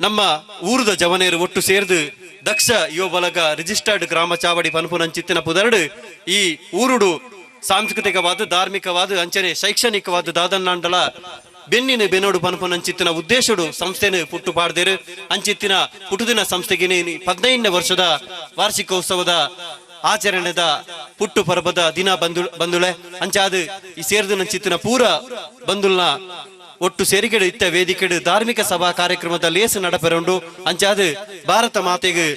ನಮ್ಮ ಊರದ ಜವನೇರು ಒಟ್ಟು ಸೇರ್ದು ದಕ್ಷ ಯುವ ಬಲಗ ರಿಜಿಸ್ಟರ್ಡ್ ಗ್ರಾಮ ಚಾವಡಿ ಪನ್ಪುನಂಚಿತ್ತಿನ ಪುದರ್ಡು ಈ ಊರುಡು ಸಾಂಸ್ಕೃತಿಕವಾದ ಧಾರ್ಮಿಕವಾದ ಅಂಚನೆ ಶೈಕ್ಷಣಿಕವಾದ ದಾದನ್ನಾಂಡಲ ಬೆನ್ನಿನ ಬೆನ್ನೋಡು ಪನ್ಪುನಂಚಿತ್ತಿನ ಉದ್ದೇಶಡು ಸಂಸ್ಥೆನ ಪುಟ್ಟು ಪಾಡ್ದೇರು ಅಂಚಿತ್ತಿನ ಪುಟುದಿನ ಸಂಸ್ಥೆಗೆ 15ನೇ ವರ್ಷದ ವಾರ್ಷಿಕೋತ್ಸವದ ಆಚರಣೆದ ಪುಟ್ಟು ಪರ್ಬದ ದಿನ ಬಂದುಳೆ ಅಂಚಾದು ಈ ಸೇರ್ದಿನ ಪೂರ ಬಂದುಲ್ನ ಒಟ್ಟು ಸೇರಿಕೆಡು ಇತ್ತ ವೇದಿಕೆಡು ಧಾರ್ಮಿಕ ಸಭಾ ಕಾರ್ಯಕ್ರಮದ ಲೇಸು ನಡಪೆರೊಂಡು ಅಂಚಾದು ಭಾರತ ಮಾತೆಗೆ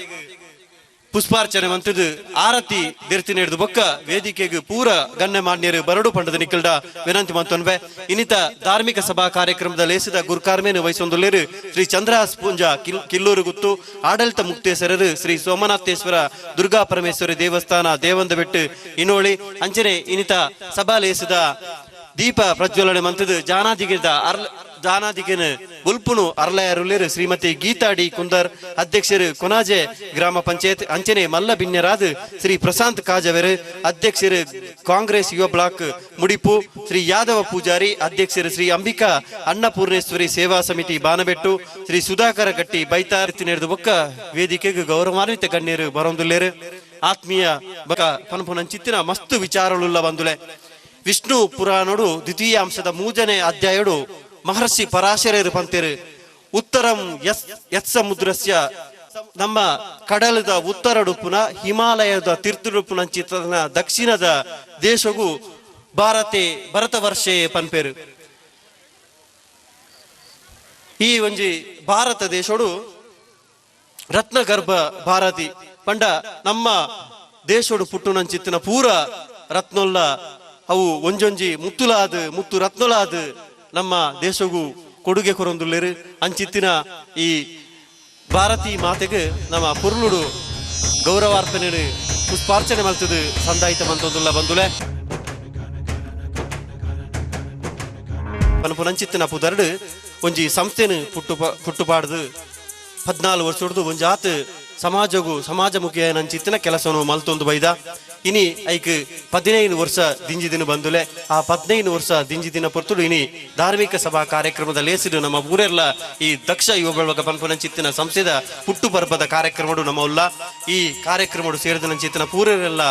ಪುಷ್ಪಾರ್ಚನೆ ಮಂತದು ಆರತಿ ದೆರ್ತಿನೇಡ್ದು ಬೊಕ್ಕ ವೇದಿಕೆಗೆ ಪೂರ ಗಣ್ಯ ಮಾನ್ಯರು ಬರಡು ಪಂಡದ ನಿಕ್ಕಲ್ಡ ವಿನಂತಿ ಮಂತೊನ್ವೆ ಇನ್ನಿತ ಧಾರ್ಮಿಕ ಸಭಾ ಕಾರ್ಯಕ್ರಮದ ಲೇಸಿದ ಗುರುಕಾರ್ಮೇನು ವಹಿಸೊಂದುಲ್ಲೇರು ಶ್ರೀ ಚಂದ್ರಹಾಸ್ ಪೂಂಜಾ ಕಿಲ್ಲೂರು ಗುತ್ತು ಆಡಳಿತ ಮುಕ್ತೇಶ್ವರರು ಶ್ರೀ ಸೋಮನಾಥೇಶ್ವರ ದುರ್ಗಾ ಪರಮೇಶ್ವರಿ ದೇವಸ್ಥಾನ ದೇವಂದ ಬೆಟ್ಟು ಇನೋಳಿ ಅಂಚನೆ ಇನ್ನಿತ ಸಭಾ ಲೇಸಿದ ದೀಪ ಪ್ರಜ್ವಲನೆ ಮಂತದು ಜಾನಾದಿಗೆನ ಗುಲ್ಪುನು ಅರ್ಲಯರುಲೇರು ಶ್ರೀಮತಿ ಗೀತಾ ಡಿ ಕುಂದರ್ ಅಧ್ಯಕ್ಷರು ಕೊನಾಜೆ ಗ್ರಾಮ ಪಂಚಾಯತ್ ಅಂಚನೆ ಮಲ್ಲ ಬಿನ್ಯರಾದ ಶ್ರೀ ಪ್ರಶಾಂತ್ ಕಾಜವೆರು ಅಧ್ಯಕ್ಷರು ಕಾಂಗ್ರೆಸ್ ಯುವ ಬ್ಲಾಕ್ ಮುಡಿಪು ಶ್ರೀ ಯಾದವ ಪೂಜಾರಿ ಅಧ್ಯಕ್ಷರು ಶ್ರೀ ಅಂಬಿಕಾ ಅನ್ನಪೂರ್ಣೇಶ್ವರಿ ಸೇವಾ ಸಮಿತಿ ಬಾನಬೆಟ್ಟು ಶ್ರೀ ಸುಧಾಕರ ಗಟ್ಟಿ ಬೈತಾರ್ ನಡೆದು ಬೊಕ್ಕ ವೇದಿಕೆಗೆ ಗೌರವಾನ್ವಿತ ಗಣ್ಯರು ಬರೊಂದುಲ್ಲೇರು ಆತ್ಮೀಯ ಬಕ ಪನ್ಪುನಂಚಿತ್ತಿನ ಮಸ್ತು ವಿಚಾರಳುಲ್ಲ ಬಂದುಲೆ ವಿಷ್ಣು ಪುರಾಣಡು ದ್ವಿತೀಯ ಅಂಶದ 3ನೇ ಅಧ್ಯಾಯಡು ಮಹರ್ಷಿ ಪರಾಶರರು ಪಂತೇರು ಉತ್ತರಂ ಯತ್ ಸಮುದ್ರಸ್ಯ ನಮ್ಮ ಕಡಲದ ಉತ್ತರಡುಪುನ ಹಿಮಾಲಯದ ತೀರ್ಥಡುಪುನಂಚಿತನ ದಕ್ಷಿಣದ ದೇಶಗೂ ಭರತ ವರ್ಷೆ ಪನ್ಪೇರು ಈ ಒಂಜಿ ಭಾರತ ದೇಶಡು ರತ್ನಗರ್ಭ ಭಾರತಿ ಪಂಡ ನಮ್ಮ ದೇಶಡು ಪುಟ್ಟುನಂಚಿತ್ತಿನ ಪೂರ ರತ್ನೊಲ್ಲ ಅವು ಒಂಜೊಂಜಿ ಮುತ್ತು ರತ್ನೊಲಾದ ನಮ್ಮ ದೇಶಗೂ ಕೊಡುಗೆ ಕೊರೊಂದುಲ್ಲೇರು ಅಂಚಿತ್ತಿನ ಈ ಭಾರತೀ ಮಾತೆಗೆ ನಮ್ಮ ಪುರ್ಲುಡು ಗೌರವಾರ್ಪಣೆ ಪುಷ್ಪಾರ್ಚನೆ ಮಲ್ತದು ಸಂದಾಯಿತ ಮಂತೊಂದುಲ್ಲ ಬಂದುಲೆ ಪನ್ಪುನಂಚಿತ್ತಿನ ಪುದರ್ಡು ಒಂಜಿ ಸಂಸ್ಥೆನು ಪುಟ್ಟುಪಾಡ್ದು 14 ವರ್ಷ ಹೊಡೆದು ಒಂಜಾತ್ ಸಮಾಜಮುಖಿ ನಂಚಿತ್ತಿನ ಕೆಲಸವನ್ನು ಮಲ್ತೊಂದು ಬೈದ ಇನಿ ಐಕ್ 15 ವರ್ಷ ದಿಂಜಿದಿನ ಬಂದುಲೆ ಆ 15 ವರ್ಷ ದಿಂಜಿದಿನ ಪೊರ್ತುಡು ಇನಿ ಧಾರ್ಮಿಕ ಸಭಾ ಕಾರ್ಯಕ್ರಮದ ಲೇಸಿಡು ನಮ್ಮ ಊರೆಲ್ಲ ಈ ದಕ್ಷ ಯುವ ಬಳಗ ಪನ್ಪುನಂಚಿತ್ತಿನ ಸಂಸ್ಥೆದ ಪುಟ್ಟು ಪರ್ಬದ ಕಾರ್ಯಕ್ರಮಡು ನಮ್ಮ ಉಲ್ಲ ಈ ಕಾರ್ಯಕ್ರಮಡು ಸೇರಿದ ನಂಚಿತ್ತಿನ ಪೂರೆಲ್ಲ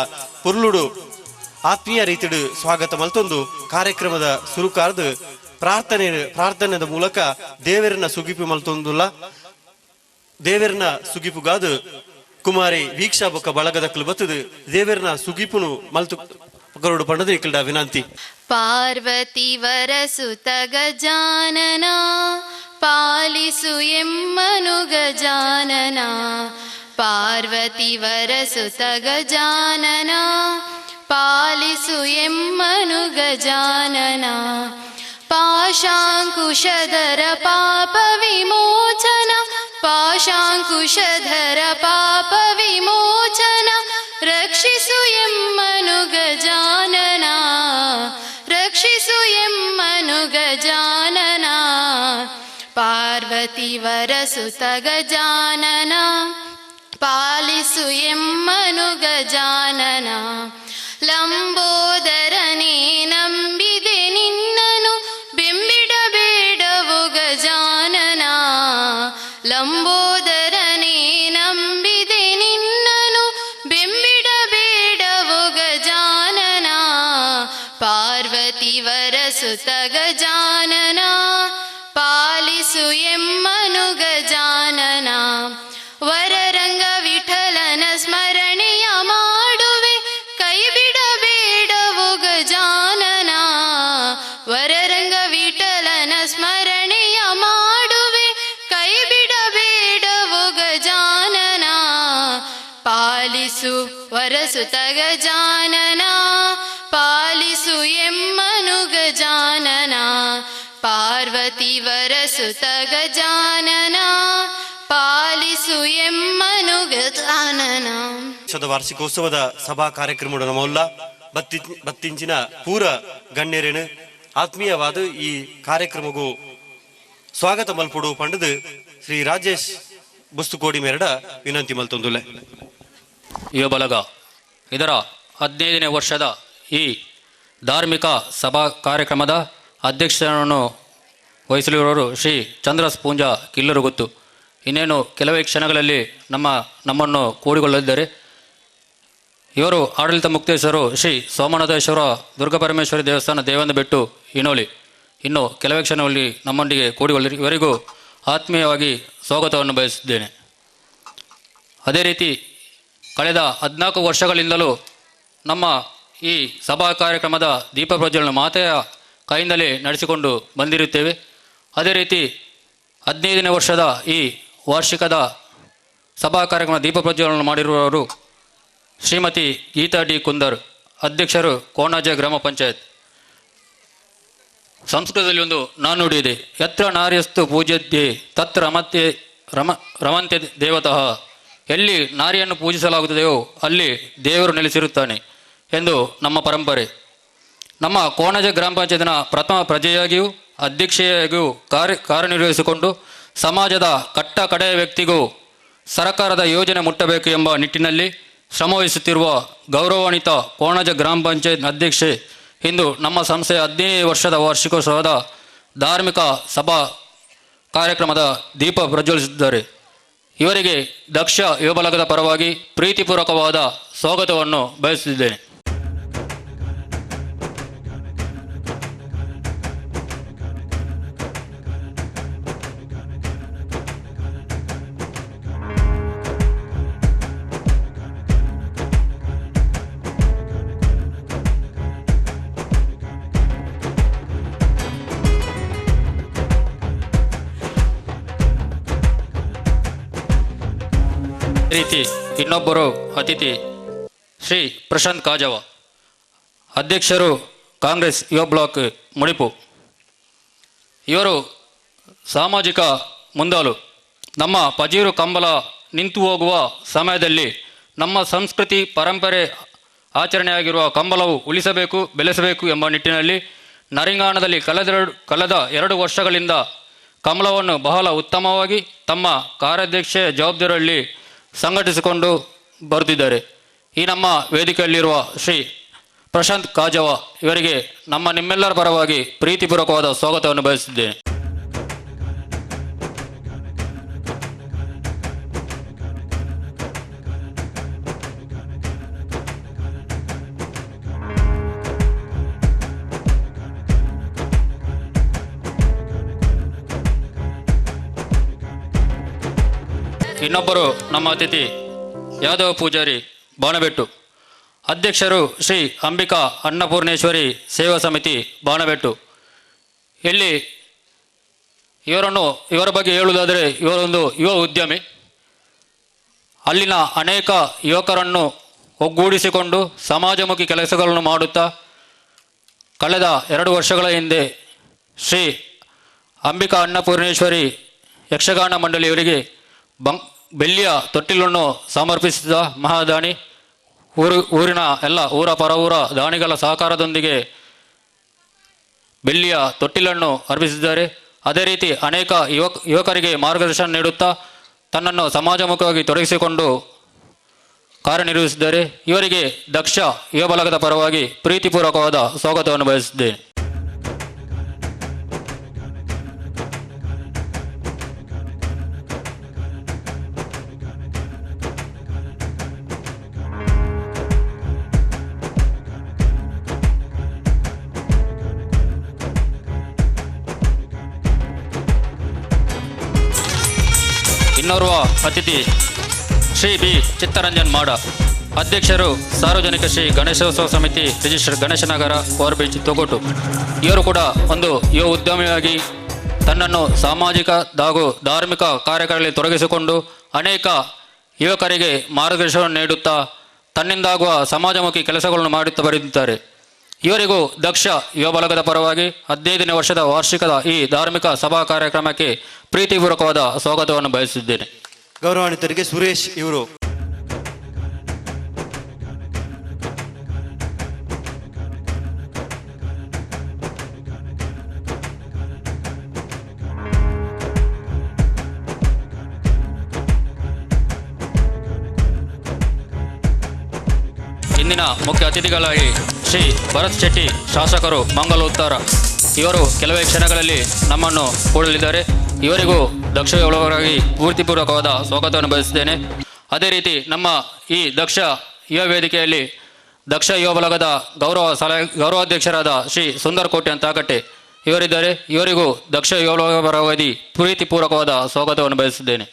ಪುರ್ಲುಡು ಆತ್ಮೀಯ ರೀತಿಡು ಸ್ವಾಗತ ಮಲ್ತೊಂದು ಕಾರ್ಯಕ್ರಮದ ಸುರುಕಾರ್ದು ಪ್ರಾರ್ಥನೆದ ಮೂಲಕ ದೇವರನ್ನ ಸುಗಿಪು ಮಲ್ತೊಂದುಲ್ಲ ದೇವರನ್ನ ಸುಗಿಪುಗಾದು ಕುಮಾರಿ ವೀಕ್ಷಾ ಬೊಕ್ಕ ಬಳಗದ ಬತ್ತದು ದೇವರನ್ನ ಸುಗಿಪುನು ಮಲ್ತು ಗರುಡು ಪಂಡದ ಇಕ್ಕಲ್ಡ ವಿನಂತಿ ಪಾರ್ವತಿ ವರಸುತ ಗಜಾನನ ಪಾಲಿಸು ಎಮ್ಮನು ಗಜಾನನ ಪಾರ್ವತಿ ವರಸುತ ಗಜಾನನ ಪಾಲಿಸು ಎಮ್ಮನು ಗಜಾನನ ಪಾಶಾಂಕುಶಧರ ಪಾಪ ವಿಮೋಚನ ಪಾಶಾಂಕುಶಧರ ಪಾಪ ವಿಮೋಚನ ರಕ್ಷಿಸು ಎಮ್ಮನು ಗಜಾನನ ರಕ್ಷಿಸು ಎಮ್ಮನು ಗಜಾನನ ಪಾರ್ವತಿ ವರಸುತ ಗಜಾನನ ಪಾಲಿಸು ಎಮ್ಮನು ಗಜಾನನ ಲಂಬೋದರನೇ ನಂಬಿದೆ ನಿನ್ನನು ಬೆಂಬಿಡಬೇಡವು ಗಜಾನನ ಲಂಬೋದರನೇ ನಂಬಿದೆ ನಿನ್ನನು ಬೆಂಬಿಡಬೇಡವು ಗಜಾನನ ಪಾರ್ವತಿ ವರಸುತ ಗಜಾನನ ಪಾಲಿಸು ಎಮ್ಮನು ಗಜಾನನ ವರರಂಗ ವಿಠಲನ ಸ್ಮರಣೆಯ ಮಾಡುವೆ ಕೈ ಬಿಡಬೇಡವು ಗಜಾನನ ವರರಂಗ ವಿಠಲನ ಸ್ಮರಣೆಯ ಮಾಡುವೆ ಕೈ ಬಿಡಬೇಡವು ಗಜಾನನ ಪಾಲಿಸು ವರಸುತ ಗಜಾನನ ಪಾಲಿಸು ಎಮ್ಮನು ಗಜಾನನ ಪಾರ್ವತಿ ವರಸುತ ಗಜಾನನ ಪಾಲಿಸು ಎಮ್ಮನು ಗಜಾನನ. ವಾರ್ಷಿಕೋತ್ಸವದ ಸಭಾ ಕಾರ್ಯಕ್ರಮ ನಮ್ಮಲ್ಲ ಬತ್ತಿಂಚಿನ ಪೂರ ಗಣ್ಯರೇನು ಆತ್ಮೀಯವಾದ ಈ ಕಾರ್ಯಕ್ರಮಗೂ ಸ್ವಾಗತ ಮಲ್ಪಡು ಪಂಡದು ಶ್ರೀ ರಾಜೇಶ್ ಬುಸ್ತುಕೋಡಿ ಮೇರಡ ವಿನಂತಿ ಮಲ್ತೊಂದುಲೆ. ಯುವ ಬಲಗ ಇದರ 15ನೇ ವರ್ಷದ ಈ ಧಾರ್ಮಿಕ ಸಭಾ ಕಾರ್ಯಕ್ರಮದ ಅಧ್ಯಕ್ಷರನ್ನು ವಹಿಸಲಿರುವವರು ಶ್ರೀ ಚಂದ್ರಹಾಸ್ ಪೂಂಜಾ ಕಿಲ್ಲೂರು ಗುತ್ತು. ಇನ್ನೇನು ಕೆಲವೇ ಕ್ಷಣಗಳಲ್ಲಿ ನಮ್ಮನ್ನು ಕೂಡಿಕೊಳ್ಳಲಿದ್ದಾರೆ. ಇವರು ಆಡಳಿತ ಮುಕ್ತೇಶ್ವರು ಶ್ರೀ ಸೋಮನಾಥೇಶ್ವರ ದುರ್ಗಾಪರಮೇಶ್ವರಿ ದೇವಸ್ಥಾನ ದೇವಂದಬೆಟ್ಟು ಇನೋಲಿ ಇನ್ನು ಕೆಲವೇ ಕ್ಷಣಗಳಲ್ಲಿ ನಮ್ಮೊಂದಿಗೆ ಕೂಡಿಕೊಳ್ಳಿ. ಇವರಿಗೂ ಆತ್ಮೀಯವಾಗಿ ಸ್ವಾಗತವನ್ನು ಬಯಸಿದ್ದೇನೆ. ಅದೇ ರೀತಿ ಕಳೆದ 14 ವರ್ಷಗಳಿಂದಲೂ ನಮ್ಮ ಈ ಸಭಾ ಕಾರ್ಯಕ್ರಮದ ದೀಪ ಪ್ರಜ್ವಲನ ಮಾತೆಯ ಕೈಯಿಂದಲೇ ನಡೆಸಿಕೊಂಡು ಬಂದಿರುತ್ತೇವೆ. ಅದೇ ರೀತಿ 15ನೇ ವರ್ಷದ ಈ ವಾರ್ಷಿಕದ ಸಭಾ ಕಾರ್ಯಕ್ರಮ ದೀಪ ಪ್ರಜ್ವಲನ ಮಾಡಿರುವವರು ಶ್ರೀಮತಿ ಗೀತಾ ಡಿ ಕುಂದರ್, ಅಧ್ಯಕ್ಷರು ಕೋಣಾಜೆ ಗ್ರಾಮ ಪಂಚಾಯತ್. ಸಂಸ್ಕೃತದಲ್ಲಿ ಒಂದು ನಾಣ್ಣುಡಿ ಇದೆ, ಯತ್ರ ನಾರ್ಯಸ್ತು ಪೂಜ್ಯತೆ ತತ್ರ ರಮಂತೆ ದೇವತಃ. ಎಲ್ಲಿ ನಾರಿಯನ್ನು ಪೂಜಿಸಲಾಗುತ್ತದೆಯೋ ಅಲ್ಲಿ ದೇವರು ನೆಲೆಸಿರುತ್ತಾನೆ ಎಂದು ನಮ್ಮ ಪರಂಪರೆ. ನಮ್ಮ ಕೋಣಾಜೆ ಗ್ರಾಮ ಪಂಚಾಯತಿನ ಪ್ರಥಮ ಪ್ರಜೆಯಾಗಿಯೂ ಅಧ್ಯಕ್ಷೆಯಾಗಿಯೂ ಕಾರ್ಯನಿರ್ವಹಿಸಿಕೊಂಡು ಸಮಾಜದ ಕಟ್ಟ ಕಡೆಯ ವ್ಯಕ್ತಿಗೂ ಸರ್ಕಾರದ ಯೋಜನೆ ಮುಟ್ಟಬೇಕು ಎಂಬ ನಿಟ್ಟಿನಲ್ಲಿ ಶ್ರಮವಹಿಸುತ್ತಿರುವ ಗೌರವಾನ್ವಿತ ಕೋಣಾಜೆ ಗ್ರಾಮ ಪಂಚಾಯತ್ ಅಧ್ಯಕ್ಷೆ ಇಂದು ನಮ್ಮ ಸಂಸ್ಥೆಯ 15 ವರ್ಷದ ವಾರ್ಷಿಕೋತ್ಸವದ ಧಾರ್ಮಿಕ ಸಭಾ ಕಾರ್ಯಕ್ರಮದ ದೀಪ ಪ್ರಜ್ವಲಿಸಿದ್ದಾರೆ. ಇವರಿಗೆ ದಕ್ಷ ಯುವ ಬಳಗದ ಪರವಾಗಿ ಪ್ರೀತಿಪೂರ್ವಕವಾದ ಸ್ವಾಗತವನ್ನು ಬಯಸುತ್ತಿದ್ದೇನೆ. ರೀತಿ ಇನ್ನೊಬ್ಬರು ಅತಿಥಿ ಶ್ರೀ ಪ್ರಶಾಂತ್ ಕಾಜವ, ಅಧ್ಯಕ್ಷರು ಕಾಂಗ್ರೆಸ್ ಯುವ ಬ್ಲಾಕ್ ಮುಡಿಪು. ಇವರು ಸಾಮಾಜಿಕ ಮುಂದಾಳು. ನಮ್ಮ ಪಜೀರು ಕಂಬಳ ನಿಂತು ಹೋಗುವ ಸಮಯದಲ್ಲಿ ನಮ್ಮ ಸಂಸ್ಕೃತಿ ಪರಂಪರೆ ಆಚರಣೆಯಾಗಿರುವ ಕಂಬಳವು ಉಳಿಸಬೇಕು, ಬೆಳೆಸಬೇಕು ಎಂಬ ನಿಟ್ಟಿನಲ್ಲಿ ನರಿಂಗಾಣದಲ್ಲಿ ಕಳೆದ 2 ವರ್ಷಗಳಿಂದ ಕಂಬಳವನ್ನು ಬಹಳ ಉತ್ತಮವಾಗಿ ತಮ್ಮ ಕಾರ್ಯಾಧ್ಯಕ್ಷೆ ಜವಾಬ್ದಾರಿಯಲ್ಲಿ ಸಂಘಟಿಸಿಕೊಂಡು ಬರುತ್ತಿದ್ದಾರೆ. ಈ ನಮ್ಮ ವೇದಿಕೆಯಲ್ಲಿರುವ ಶ್ರೀ ಪ್ರಶಾಂತ್ ಕಾಜವ ಇವರಿಗೆ ನಿಮ್ಮೆಲ್ಲರ ಪರವಾಗಿ ಪ್ರೀತಿಪೂರ್ವಕವಾದ ಸ್ವಾಗತವನ್ನು ಬಯಸಿದ್ದೇನೆ. ಇನ್ನೊಬ್ಬರು ನಮ್ಮ ಅತಿಥಿ ಯಾದವ ಪೂಜಾರಿ ಬಾಣಬೆಟ್ಟು, ಅಧ್ಯಕ್ಷರು ಶ್ರೀ ಅಂಬಿಕಾ ಅನ್ನಪೂರ್ಣೇಶ್ವರಿ ಸೇವಾ ಸಮಿತಿ ಬಾಣಬೆಟ್ಟು. ಇಲ್ಲಿ ಇವರ ಬಗ್ಗೆ ಹೇಳುವುದಾದರೆ ಇವರೊಂದು ಯುವ ಉದ್ಯಮಿ. ಅಲ್ಲಿನ ಅನೇಕ ಯುವಕರನ್ನು ಒಗ್ಗೂಡಿಸಿಕೊಂಡು ಸಮಾಜಮುಖಿ ಕೆಲಸಗಳನ್ನು ಮಾಡುತ್ತಾ ಕಳೆದ 2 ವರ್ಷಗಳ ಹಿಂದೆ ಶ್ರೀ ಅಂಬಿಕಾ ಅನ್ನಪೂರ್ಣೇಶ್ವರಿ ಯಕ್ಷಗಾನ ಮಂಡಳಿಯವರಿಗೆ ಬೆಳ್ಳಿಯ ತೊಟ್ಟಿಲನ್ನು ಸಮರ್ಪಿಸಿದ ಮಹಾದಾನಿ. ಊರಿನ ಎಲ್ಲ ಪರವೂರ ದಾನಿಗಳ ಸಹಕಾರದೊಂದಿಗೆ ಬೆಳ್ಳಿಯ ತೊಟ್ಟಿಲನ್ನು ಅರ್ಪಿಸಿದ್ದಾರೆ. ಅದೇ ರೀತಿ ಅನೇಕ ಯುವಕರಿಗೆ ಮಾರ್ಗದರ್ಶನ ನೀಡುತ್ತಾ ತನ್ನನ್ನು ಸಮಾಜಮುಖವಾಗಿ ತೊಡಗಿಸಿಕೊಂಡು ಕಾರ್ಯನಿರ್ವಹಿಸಿದ್ದಾರೆ. ಇವರಿಗೆ ದಕ್ಷ ಯುವ ಬಳಗದ ಪರವಾಗಿ ಪ್ರೀತಿಪೂರ್ವಕವಾದ ಸ್ವಾಗತವನ್ನು ಬಯಸಿದ್ದೇನೆ. ಇನ್ನೋರ್ವ ಅತಿಥಿ ಶ್ರೀ ಬಿ ಚಿತ್ತರಂಜನ್ ಮಾಡ, ಅಧ್ಯಕ್ಷರು ಸಾರ್ವಜನಿಕ ಶ್ರೀ ಗಣೇಶೋತ್ಸವ ಸಮಿತಿ ರಿಜಿಸ್ಟರ್ ಗಣೇಶನಗರ ಓವರ್ಬ್ರಿಡ್ಜ್ ತೊಗೋಟು. ಇವರು ಕೂಡ ಒಂದು ಯುವ ಉದ್ಯಮಿಯಾಗಿ ತನ್ನನ್ನು ಸಾಮಾಜಿಕ ಹಾಗೂ ಧಾರ್ಮಿಕ ಕಾರ್ಯಗಳಲ್ಲಿ ತೊಡಗಿಸಿಕೊಂಡು ಅನೇಕ ಯುವಕರಿಗೆ ಮಾರ್ಗದರ್ಶನ ನೀಡುತ್ತಾ ತನ್ನಿಂದಾಗುವ ಸಮಾಜಮುಖಿ ಕೆಲಸಗಳನ್ನು ಮಾಡುತ್ತಾ ಬರೆದಿದ್ದಾರೆ. ಇವರಿಗೂ ದಕ್ಷ ಯುವ ಬಳಗದ ಪರವಾಗಿ 15ನೇ ವರ್ಷದ ವಾರ್ಷಿಕದ ಈ ಧಾರ್ಮಿಕ ಸಭಾ ಕಾರ್ಯಕ್ರಮಕ್ಕೆ ಪ್ರೀತಿಪೂರ್ವಕವಾದ ಸ್ವಾಗತವನ್ನು ಬಯಸಿದ್ದೇನೆ. ಗೌರವಾನ್ವಿತರಿಗೆ ಸುರೇಶ್ ಇವರು. ಇಂದಿನ ಮುಖ್ಯ ಅತಿಥಿಗಳಾಗಿ ಶ್ರೀ ಭರತ್ ಶೆಟ್ಟಿ, ಶಾಸಕರು ಮಂಗಲೋತ್ತರ. ಇವರು ಕೆಲವೇ ಕ್ಷಣಗಳಲ್ಲಿ ನಮ್ಮನ್ನು ಕೂಡಲಿದ್ದಾರೆ. ಇವರಿಗೂ ದಕ್ಷ ಯುವಕರಾಗಿ ಪೂರ್ತಿಪೂರ್ವಕವಾದ ಸ್ವಾಗತವನ್ನು ಬಯಸಿದ್ದೇನೆ. ಅದೇ ರೀತಿ ನಮ್ಮ ಈ ದಕ್ಷ ಯುವ ವೇದಿಕೆಯಲ್ಲಿ ದಕ್ಷ ಯುವ ಬಳಗದ ಗೌರವಾಧ್ಯಕ್ಷರಾದ ಶ್ರೀ ಸುಂದರ್ ಕೋಟೆ ಅಂತಾಕಟ್ಟೆ ಇವರಿದ್ದಾರೆ. ಇವರಿಗೂ ದಕ್ಷ ಯುವ ಬಳಗದ ಪರವಾಗಿ ಪ್ರೀತಿಪೂರ್ವಕವಾದ ಸ್ವಾಗತವನ್ನು ಬಯಸಿದ್ದೇನೆ.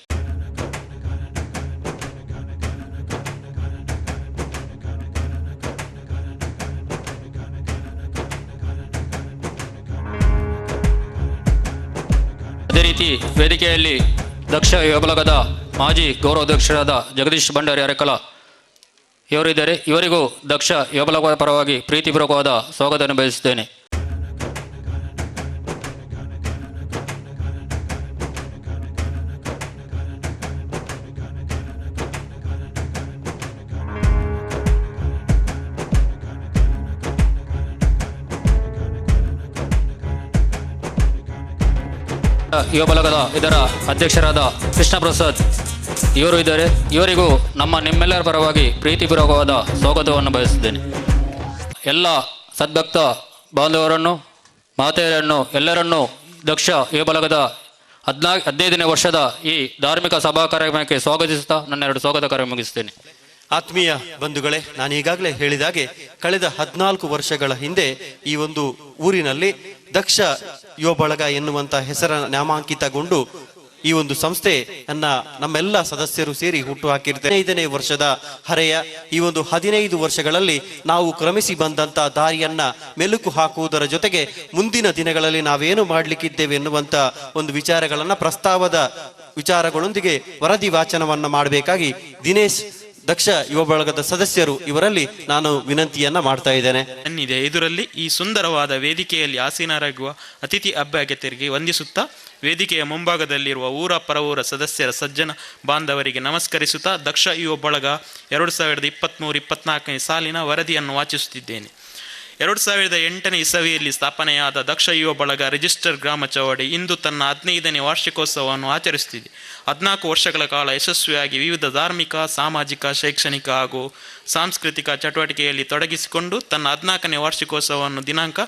ಅದೇ ರೀತಿ ವೇದಿಕೆಯಲ್ಲಿ ದಕ್ಷ ಯುವ ಬಳಗದ ಮಾಜಿ ಗೌರವಾಧ್ಯಕ್ಷರಾದ ಜಗದೀಶ್ ಭಂಡಾರಿ ಅರೆಕಲ ಇವರಿದ್ದಾರೆ. ಇವರಿಗೂ ದಕ್ಷ ಯುವ ಬಳಗದ ಪರವಾಗಿ ಪ್ರೀತಿಪೂರ್ವಕವಾದ ಸ್ವಾಗತವನ್ನು ಬಯಸುತ್ತೇನೆ. ಯುವ ಬಳಗದ ಇದರ ಅಧ್ಯಕ್ಷರಾದ ಕೃಷ್ಣ ಪ್ರಸಾದ್ ಇವರು ಇದ್ದಾರೆ. ಇವರಿಗೂ ನಿಮ್ಮೆಲ್ಲರ ಪರವಾಗಿ ಪ್ರೀತಿಪೂರ್ವಕವಾದ ಸ್ವಾಗತವನ್ನು ಬಯಸಿದ್ದೇನೆ. ಎಲ್ಲ ಸದ್ಭಕ್ತ ಬಾಂಧವರನ್ನು, ಮಾತೆಯರನ್ನು, ಎಲ್ಲರನ್ನೂ ದಕ್ಷ ಯುವ ಬಳಗದ 15ನೇ ವರ್ಷದ ಈ ಧಾರ್ಮಿಕ ಸಭಾ ಕಾರ್ಯಕ್ರಮಕ್ಕೆ ಸ್ವಾಗತಿಸುತ್ತಾ ನನ್ನ 2 ಸ್ವಾಗತ ಕಾರ್ಯ ಮುಗಿಸುತ್ತೇನೆ. ಆತ್ಮೀಯ ಬಂಧುಗಳೇ, ನಾನು ಈಗಾಗಲೇ ಹೇಳಿದಾಗೆ ಕಳೆದ 14 ವರ್ಷಗಳ ಹಿಂದೆ ಈ ಒಂದು ಊರಿನಲ್ಲಿ ದಕ್ಷ ಯುವ ಬಳಗ ಎನ್ನುವಂತ ಹೆಸರ ನಾಮಾಂಕಿತಗೊಂಡು ಈ ಒಂದು ಸಂಸ್ಥೆಯನ್ನ ನಮ್ಮೆಲ್ಲ ಸದಸ್ಯರು ಸೇರಿ ಹುಟ್ಟು ಹಾಕಿರ್ತೇವೆ. 15ನೇ ವರ್ಷದ ಹರೆಯ ಈ ಒಂದು 15 ವರ್ಷಗಳಲ್ಲಿ ನಾವು ಕ್ರಮಿಸಿ ಬಂದಂತ ದಾರಿಯನ್ನ ಮೆಲುಕು ಹಾಕುವುದರ ಜೊತೆಗೆ ಮುಂದಿನ ದಿನಗಳಲ್ಲಿ ನಾವೇನು ಮಾಡ್ಲಿಕ್ಕಿದ್ದೇವೆ ಎನ್ನುವಂತ ಒಂದು ವಿಚಾರಗಳನ್ನ ಪ್ರಸ್ತಾವದ ವಿಚಾರಗಳೊಂದಿಗೆ ವರದಿ ವಾಚನವನ್ನ ಮಾಡಬೇಕಾಗಿ ದಿನೇಶ್ ದಕ್ಷ ಯುವ ಬಳಗದ ಸದಸ್ಯರು ಇವರಲ್ಲಿ ನಾನು ವಿನಂತಿಯನ್ನ ಮಾಡ್ತಾ ಇದ್ದೇನೆ. ಏನಿದೆ ಇದರಲ್ಲಿ ಈ ಸುಂದರವಾದ ವೇದಿಕೆಯಲ್ಲಿ ಆಸೀನರಾಗುವ ಅತಿಥಿ ಅಭ್ಯಾಗತರಿಗೆ ವಂದಿಸುತ್ತಾ ವೇದಿಕೆಯ ಮುಂಭಾಗದಲ್ಲಿರುವ ಊರ ಪರವೂರ ಸದಸ್ಯರ ಸಜ್ಜನ ಬಾಂಧವರಿಗೆ ನಮಸ್ಕರಿಸುತ್ತಾ ದಕ್ಷ ಯುವ ಬಳಗ 2023-24 ಸಾಲಿನ ವರದಿಯನ್ನು ವಾಚಿಸುತ್ತಿದ್ದೇನೆ. 2008ನೇ ಇಸವಿಯಲ್ಲಿ ಸ್ಥಾಪನೆಯಾದ ದಕ್ಷ ಯುವ ಬಳಗ ರಿಜಿಸ್ಟರ್ ಗ್ರಾಮ ಚೌವಡಿ ಇಂದು ತನ್ನ 15ನೇ ವಾರ್ಷಿಕೋತ್ಸವವನ್ನು ಆಚರಿಸುತ್ತಿದೆ. 14 ವರ್ಷಗಳ ಕಾಲ ಯಶಸ್ವಿಯಾಗಿ ವಿವಿಧ ಧಾರ್ಮಿಕ, ಸಾಮಾಜಿಕ, ಶೈಕ್ಷಣಿಕ ಹಾಗೂ ಸಾಂಸ್ಕೃತಿಕ ಚಟುವಟಿಕೆಯಲ್ಲಿ ತೊಡಗಿಸಿಕೊಂಡು ತನ್ನ 14ನೇ ವಾರ್ಷಿಕೋತ್ಸವವನ್ನು ದಿನಾಂಕ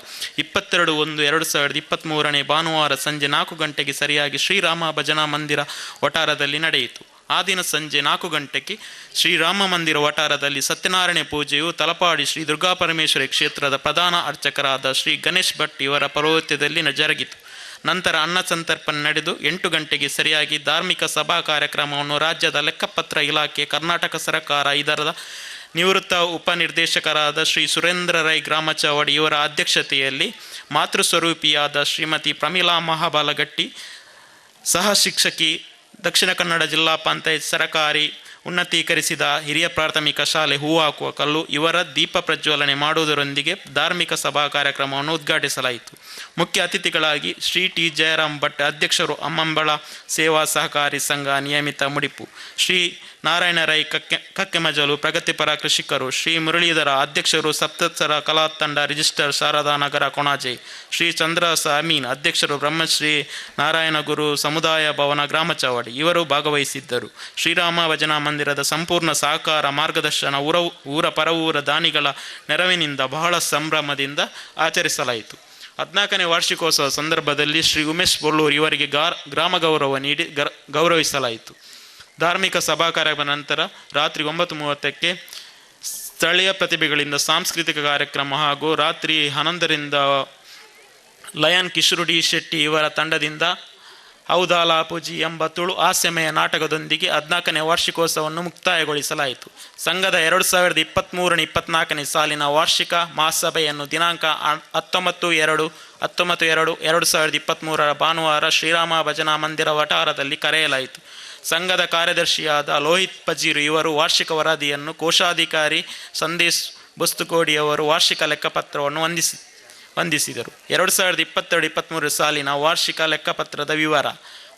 22/1/2023 ಭಾನುವಾರ ಸಂಜೆ 4 ಗಂಟೆಗೆ ಸರಿಯಾಗಿ ಶ್ರೀರಾಮ ಭಜನಾ ಮಂದಿರ ವಠಾರದಲ್ಲಿ ನಡೆಯಿತು. ಆ ದಿನ ಸಂಜೆ 4 ಗಂಟೆಗೆ ಶ್ರೀರಾಮ ಮಂದಿರ ವಠಾರದಲ್ಲಿ ಸತ್ಯನಾರಾಯಣ ಪೂಜೆಯು ತಲಪಾಡಿ ಶ್ರೀ ದುರ್ಗಾಪರಮೇಶ್ವರಿ ಕ್ಷೇತ್ರದ ಪ್ರಧಾನ ಅರ್ಚಕರಾದ ಶ್ರೀ ಗಣೇಶ್ ಭಟ್ ಇವರ ಪೌರೋಹಿತ್ಯದಲ್ಲಿ ಜರುಗಿತು. ನಂತರ ಅನ್ನ ಸಂತರ್ಪಣೆ ನಡೆದು 8 ಗಂಟೆಗೆ ಸರಿಯಾಗಿ ಧಾರ್ಮಿಕ ಸಭಾ ಕಾರ್ಯಕ್ರಮವನ್ನು ರಾಜ್ಯದ ಲೆಕ್ಕಪತ್ರ ಇಲಾಖೆ, ಕರ್ನಾಟಕ ಸರ್ಕಾರ ಇದರ ನಿವೃತ್ತ ಉಪನಿರ್ದೇಶಕರಾದ ಶ್ರೀ ಸುರೇಂದ್ರ ರೈ ಗ್ರಾಮ ಚೌವಡಿ ಇವರ ಅಧ್ಯಕ್ಷತೆಯಲ್ಲಿ ಮಾತೃಸ್ವರೂಪಿಯಾದ ಶ್ರೀಮತಿ ಪ್ರಮೀಳಾ ಮಹಾಬಾಲಗಟ್ಟಿ, ಸಹ ಶಿಕ್ಷಕಿ, ದಕ್ಷಿಣ ಕನ್ನಡ ಜಿಲ್ಲಾ ಪಂಚಾಯತ್ ಸರಕಾರಿ ಉನ್ನತೀಕರಿಸಿದ ಹಿರಿಯ ಪ್ರಾಥಮಿಕ ಶಾಲೆ ಹೂವಾಕುವ ಕಲ್ಲು ಇವರ ದೀಪ ಪ್ರಜ್ವಲನೆ ಮಾಡುವುದರೊಂದಿಗೆ ಧಾರ್ಮಿಕ ಸಭಾ ಕಾರ್ಯಕ್ರಮವನ್ನು ಉದ್ಘಾಟಿಸಲಾಯಿತು. ಮುಖ್ಯ ಅತಿಥಿಗಳಾಗಿ ಶ್ರೀ ಟಿ ಜಯರಾಮ್ ಭಟ್ ಅಧ್ಯಕ್ಷರು, ಅಮ್ಮಂಬಳ ಸೇವಾ ಸಹಕಾರಿ ಸಂಘ ನಿಯಮಿತ ಮುಡಿಪು, ಶ್ರೀ ನಾರಾಯಣ ರೈ ಕಕ್ಕೆಮಜಲು ಪ್ರಗತಿಪರ ಕೃಷಿಕರು, ಶ್ರೀ ಮುರಳೀಧರ ಅಧ್ಯಕ್ಷರು ಸಪ್ತತ್ಸರ ಕಲಾ ತಂಡ ರಿಜಿಸ್ಟರ್ ಶಾರದಾ ನಗರ ಕೊಣಾಜೆ, ಶ್ರೀ ಚಂದ್ರಸ ಅಮೀನ್ ಅಧ್ಯಕ್ಷರು ಬ್ರಹ್ಮಶ್ರೀ ನಾರಾಯಣ ಗುರು ಸಮುದಾಯ ಭವನ ಗ್ರಾಮ ಚೌವಡಿ ಇವರು ಭಾಗವಹಿಸಿದ್ದರು. ಶ್ರೀರಾಮ ಭಜನಾ ಮಂದಿರದ ಸಂಪೂರ್ಣ ಸಹಕಾರ ಮಾರ್ಗದರ್ಶನ ಊರ ಪರವೂರ ದಾನಿಗಳ ನೆರವಿನಿಂದ ಬಹಳ ಸಂಭ್ರಮದಿಂದ ಆಚರಿಸಲಾಯಿತು. 14ನೇ ವಾರ್ಷಿಕೋತ್ಸವ ಸಂದರ್ಭದಲ್ಲಿ ಶ್ರೀ ಉಮೇಶ್ ಬೊಳ್ಳೂರು ಇವರಿಗೆ ಗ್ರಾಮ ಗೌರವ ನೀಡಿ ಗೌರವಿಸಲಾಯಿತು. ಧಾರ್ಮಿಕ ಸಭಾ ಕಾರ್ಯಕ್ರಮ ನಂತರ ರಾತ್ರಿ 9:30ಕ್ಕೆ ಸ್ಥಳೀಯ ಪ್ರತಿಭೆಗಳಿಂದ ಸಾಂಸ್ಕೃತಿಕ ಕಾರ್ಯಕ್ರಮ ಹಾಗೂ ರಾತ್ರಿ 11ರಿಂದ ಲಯನ್ ಕಿಶೋರ್ ಡಿ ಶೆಟ್ಟಿ ಇವರ ತಂಡದಿಂದ ಔದಾಲ ಪೂಜಿ ಎಂಬ ತುಳು ಹಾಸ್ಯಮಯ ನಾಟಕದೊಂದಿಗೆ 14ನೇ ವಾರ್ಷಿಕೋತ್ಸವವನ್ನು ಮುಕ್ತಾಯಗೊಳಿಸಲಾಯಿತು. ಸಂಘದ 2023-24 ಸಾಲಿನ ವಾರ್ಷಿಕ ಮಹಾಸಭೆಯನ್ನು ದಿನಾಂಕ 19/2/2023 ಭಾನುವಾರ ಶ್ರೀರಾಮ ಭಜನಾ ಮಂದಿರ ವಠಾರದಲ್ಲಿ ಕರೆಯಲಾಯಿತು. ಸಂಘದ ಕಾರ್ಯದರ್ಶಿಯಾದ ಲೋಹಿತ್ ಪಜೀರು ಇವರು ವಾರ್ಷಿಕ ವರದಿಯನ್ನು, ಕೋಶಾಧಿಕಾರಿ ಸಂದೇಶ್ ಬಸ್ತುಕೋಡಿಯವರು ವಾರ್ಷಿಕ ಲೆಕ್ಕಪತ್ರವನ್ನು ವಂದಿಸಿದರು. 2022-23 ಸಾಲಿನ ವಾರ್ಷಿಕ ಲೆಕ್ಕಪತ್ರದ ವಿವರ: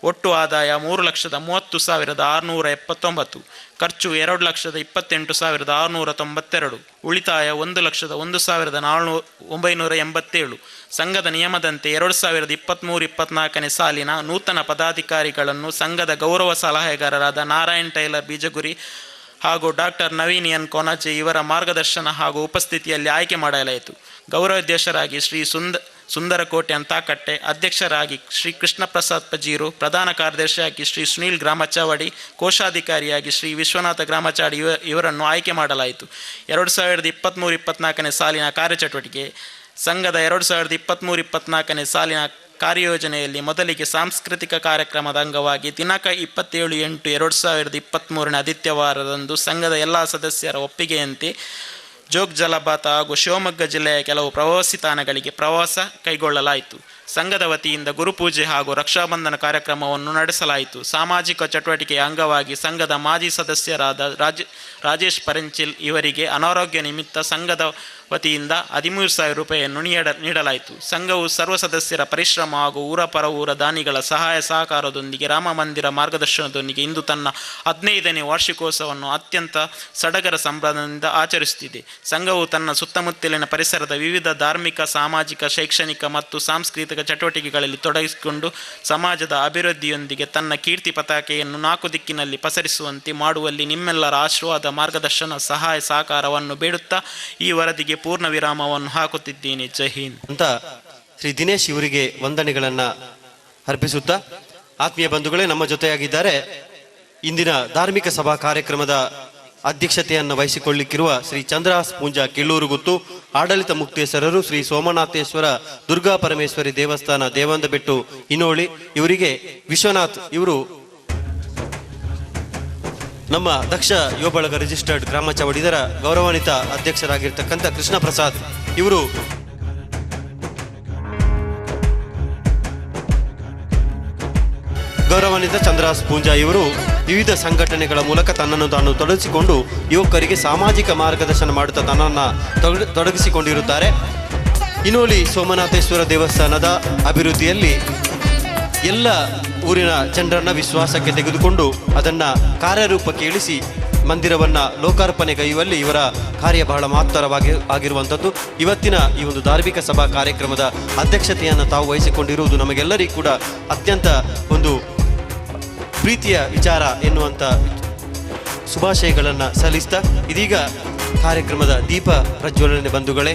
ಒಟ್ಟು ಆದಾಯ 3,30,679, ಖರ್ಚು 2,28,692, ಉಳಿತಾಯ 1,01,987. ಸಂಘದ ನಿಯಮದಂತೆ 2023-24 ಸಾಲಿನ ನೂತನ ಪದಾಧಿಕಾರಿಗಳನ್ನು ಸಂಘದ ಗೌರವ ಸಲಹೆಗಾರರಾದ ನಾರಾಯಣ್ ಟೈಲರ್ ಬೀಜಗುರಿ ಹಾಗೂ ಡಾಕ್ಟರ್ ನವೀನ್ ಎನ್ ಕೊನಾಜೆ ಇವರ ಮಾರ್ಗದರ್ಶನ ಹಾಗೂ ಉಪಸ್ಥಿತಿಯಲ್ಲಿ ಆಯ್ಕೆ ಮಾಡಲಾಯಿತು. ಗೌರವಾಧ್ಯಕ್ಷರಾಗಿ ಶ್ರೀ ಸುಂದರಕೋಟೆ ಅಂತಾಕಟ್ಟೆ, ಅಧ್ಯಕ್ಷರಾಗಿ ಶ್ರೀ ಕೃಷ್ಣ ಪ್ರಸಾದ್ ಪಜೀರು, ಪ್ರಧಾನ ಕಾರ್ಯದರ್ಶಿಯಾಗಿ ಶ್ರೀ ಸುನೀಲ್ ಗ್ರಾಮಚಾವಡಿ, ಕೋಶಾಧಿಕಾರಿಯಾಗಿ ಶ್ರೀ ವಿಶ್ವನಾಥ ಗ್ರಾಮಚಾಡಿ ಇವರನ್ನು ಆಯ್ಕೆ ಮಾಡಲಾಯಿತು. 2023-24 ಸಾಲಿನ ಕಾರ್ಯಚಟುವಟಿಕೆ. ಸಂಘದ 2023-24 ಸಾಲಿನ ಕಾರ್ಯಯೋಜನೆಯಲ್ಲಿ ಮೊದಲಿಗೆ ಸಾಂಸ್ಕೃತಿಕ ಕಾರ್ಯಕ್ರಮದ ಅಂಗವಾಗಿ ದಿನಾಂಕ 27/8/2023 ಆದಿತ್ಯವಾರದಂದು ಸಂಘದ ಎಲ್ಲ ಸದಸ್ಯರ ಒಪ್ಪಿಗೆಯಂತೆ ಜೋಗ್ ಜಲಪಾತ ಹಾಗೂ ಶಿವಮೊಗ್ಗ ಜಿಲ್ಲೆಯ ಕೆಲವು ಪ್ರವಾಸಿ ತಾಣಗಳಿಗೆ ಪ್ರವಾಸ ಕೈಗೊಳ್ಳಲಾಯಿತು. ಸಂಘದ ವತಿಯಿಂದ ಗುರುಪೂಜೆ ಹಾಗೂ ರಕ್ಷಾಬಂಧನ ಕಾರ್ಯಕ್ರಮವನ್ನು ನಡೆಸಲಾಯಿತು. ಸಾಮಾಜಿಕ ಚಟುವಟಿಕೆಯ ಅಂಗವಾಗಿ ಸಂಘದ ಮಾಜಿ ಸದಸ್ಯರಾದ ರಾಜೇಶ್ ಪರಂಚಿಲ್ ಇವರಿಗೆ ಅನಾರೋಗ್ಯ ನಿಮಿತ್ತ ಸಂಘದ ವತಿಯಿಂದ 13,000 ರೂಪಾಯಿಯನ್ನು ನೀಡಲಾಯಿತು. ಸಂಘವು ಸರ್ವ ಸದಸ್ಯರ ಪರಿಶ್ರಮ ಹಾಗೂ ಊರ ಪರ ಊರ ದಾನಿಗಳ ಸಹಾಯ ಸಹಕಾರದೊಂದಿಗೆ ರಾಮ ಮಂದಿರ ಮಾರ್ಗದರ್ಶನದೊಂದಿಗೆ ಇಂದು ತನ್ನ 15ನೇ ವಾರ್ಷಿಕೋತ್ಸವವನ್ನು ಅತ್ಯಂತ ಸಡಗರ ಸಂಭ್ರಮದಿಂದ ಆಚರಿಸುತ್ತಿದೆ. ಸಂಘವು ತನ್ನ ಸುತ್ತಮುತ್ತಲಿನ ಪರಿಸರದ ವಿವಿಧ ಧಾರ್ಮಿಕ, ಸಾಮಾಜಿಕ, ಶೈಕ್ಷಣಿಕ ಮತ್ತು ಸಾಂಸ್ಕೃತಿಕ ಚಟುವಟಿಕೆಗಳಲ್ಲಿ ತೊಡಗಿಸಿಕೊಂಡು ಸಮಾಜದ ಅಭಿವೃದ್ಧಿಯೊಂದಿಗೆ ತನ್ನ ಕೀರ್ತಿ ಪತಾಕೆಯನ್ನು 4 ದಿಕ್ಕಿನಲ್ಲಿ ಪಸರಿಸುವಂತೆ ಮಾಡುವಲ್ಲಿ ನಿಮ್ಮೆಲ್ಲರ ಆಶೀರ್ವಾದ, ಮಾರ್ಗದರ್ಶನ, ಸಹಾಯ ಸಹಕಾರವನ್ನು ಬೇಡುತ್ತಾ ಈ ವರದಿಗೆ ಪೂರ್ಣ ವಿರಾಮವನ್ನು ಹಾಕುತ್ತಿದ್ದೇನೆ. ಜೈ ಹಿಂದ್ ಅಂತ ಶ್ರೀ ದಿನೇಶ್ ಇವರಿಗೆ ವಂದನೆಗಳನ್ನ ಅರ್ಪಿಸುತ್ತಾ, ಆತ್ಮೀಯ ಬಂಧುಗಳೇ, ನಮ್ಮ ಜೊತೆಯಾಗಿದ್ದಾರೆ ಇಂದಿನ ಧಾರ್ಮಿಕ ಸಭಾ ಕಾರ್ಯಕ್ರಮದ ಅಧ್ಯಕ್ಷತೆಯನ್ನು ವಹಿಸಿಕೊಳ್ಳಿಕ್ಕಿರುವ ಶ್ರೀ ಚಂದ್ರಹಾಸ್ ಪೂಂಜಾ ಕಿಳ್ಳೂರುಗುತ್ತು, ಆಡಳಿತ ಮುಕ್ತೇಶ್ವರರು ಶ್ರೀ ಸೋಮನಾಥೇಶ್ವರ ದುರ್ಗಾ ಪರಮೇಶ್ವರಿ ದೇವಸ್ಥಾನ ದೇವಂದಬೆಟ್ಟು ಇನೋಳಿ. ಇವರಿಗೆ ವಿಶ್ವನಾಥ್ ಇವರು ನಮ್ಮ ದಕ್ಷ ಯುವ ಬಳಗ ರಿಜಿಸ್ಟರ್ಡ್ ಗ್ರಾಮ ಚಾವಡಿ ಇದರ ಗೌರವಾನ್ವಿತ ಅಧ್ಯಕ್ಷರಾಗಿರ್ತಕ್ಕಂಥ ಕೃಷ್ಣ ಪ್ರಸಾದ್ ಇವರು ಗೌರವಾನ್ವಿತ ಚಂದ್ರಹಾಸ್ ಪೂಂಜಾ ಇವರು ವಿವಿಧ ಸಂಘಟನೆಗಳ ಮೂಲಕ ತನ್ನನ್ನು ತಾನು ತೊಡಗಿಸಿಕೊಂಡು ಯುವಕರಿಗೆ ಸಾಮಾಜಿಕ ಮಾರ್ಗದರ್ಶನ ಮಾಡುತ್ತಾ ತನ್ನನ್ನು ತೊಡಗಿಸಿಕೊಂಡಿರುತ್ತಾರೆ. ಇನೋಲಿ ಸೋಮನಾಥೇಶ್ವರ ದೇವಸ್ಥಾನದ ಅಭಿವೃದ್ಧಿಯಲ್ಲಿ ಎಲ್ಲ ಊರಿನ ಜನರನ್ನ ವಿಶ್ವಾಸಕ್ಕೆ ತೆಗೆದುಕೊಂಡು ಅದನ್ನು ಕಾರ್ಯರೂಪಕ್ಕೆ ಇಳಿಸಿ ಮಂದಿರವನ್ನ ಲೋಕಾರ್ಪಣೆಗೈಯುವಲ್ಲಿ ಇವರ ಕಾರ್ಯ ಬಹಳ ಮಹತ್ತರವಾಗಿ ಆಗಿರುವಂಥದ್ದು. ಇವತ್ತಿನ ಈ ಒಂದು ಧಾರ್ಮಿಕ ಸಭಾ ಕಾರ್ಯಕ್ರಮದ ಅಧ್ಯಕ್ಷತೆಯನ್ನು ತಾವು ವಹಿಸಿಕೊಂಡಿರುವುದು ನಮಗೆಲ್ಲರಿಗೂ ಕೂಡ ಅತ್ಯಂತ ಒಂದು ಪ್ರೀತಿಯ ವಿಚಾರ ಎನ್ನುವಂಥ ಶುಭಾಶಯಗಳನ್ನು ಸಲ್ಲಿಸ್ತಾ, ಇದೀಗ ಕಾರ್ಯಕ್ರಮದ ದೀಪ ಪ್ರಜ್ವಲನೆ ಬಂಧುಗಳೇ,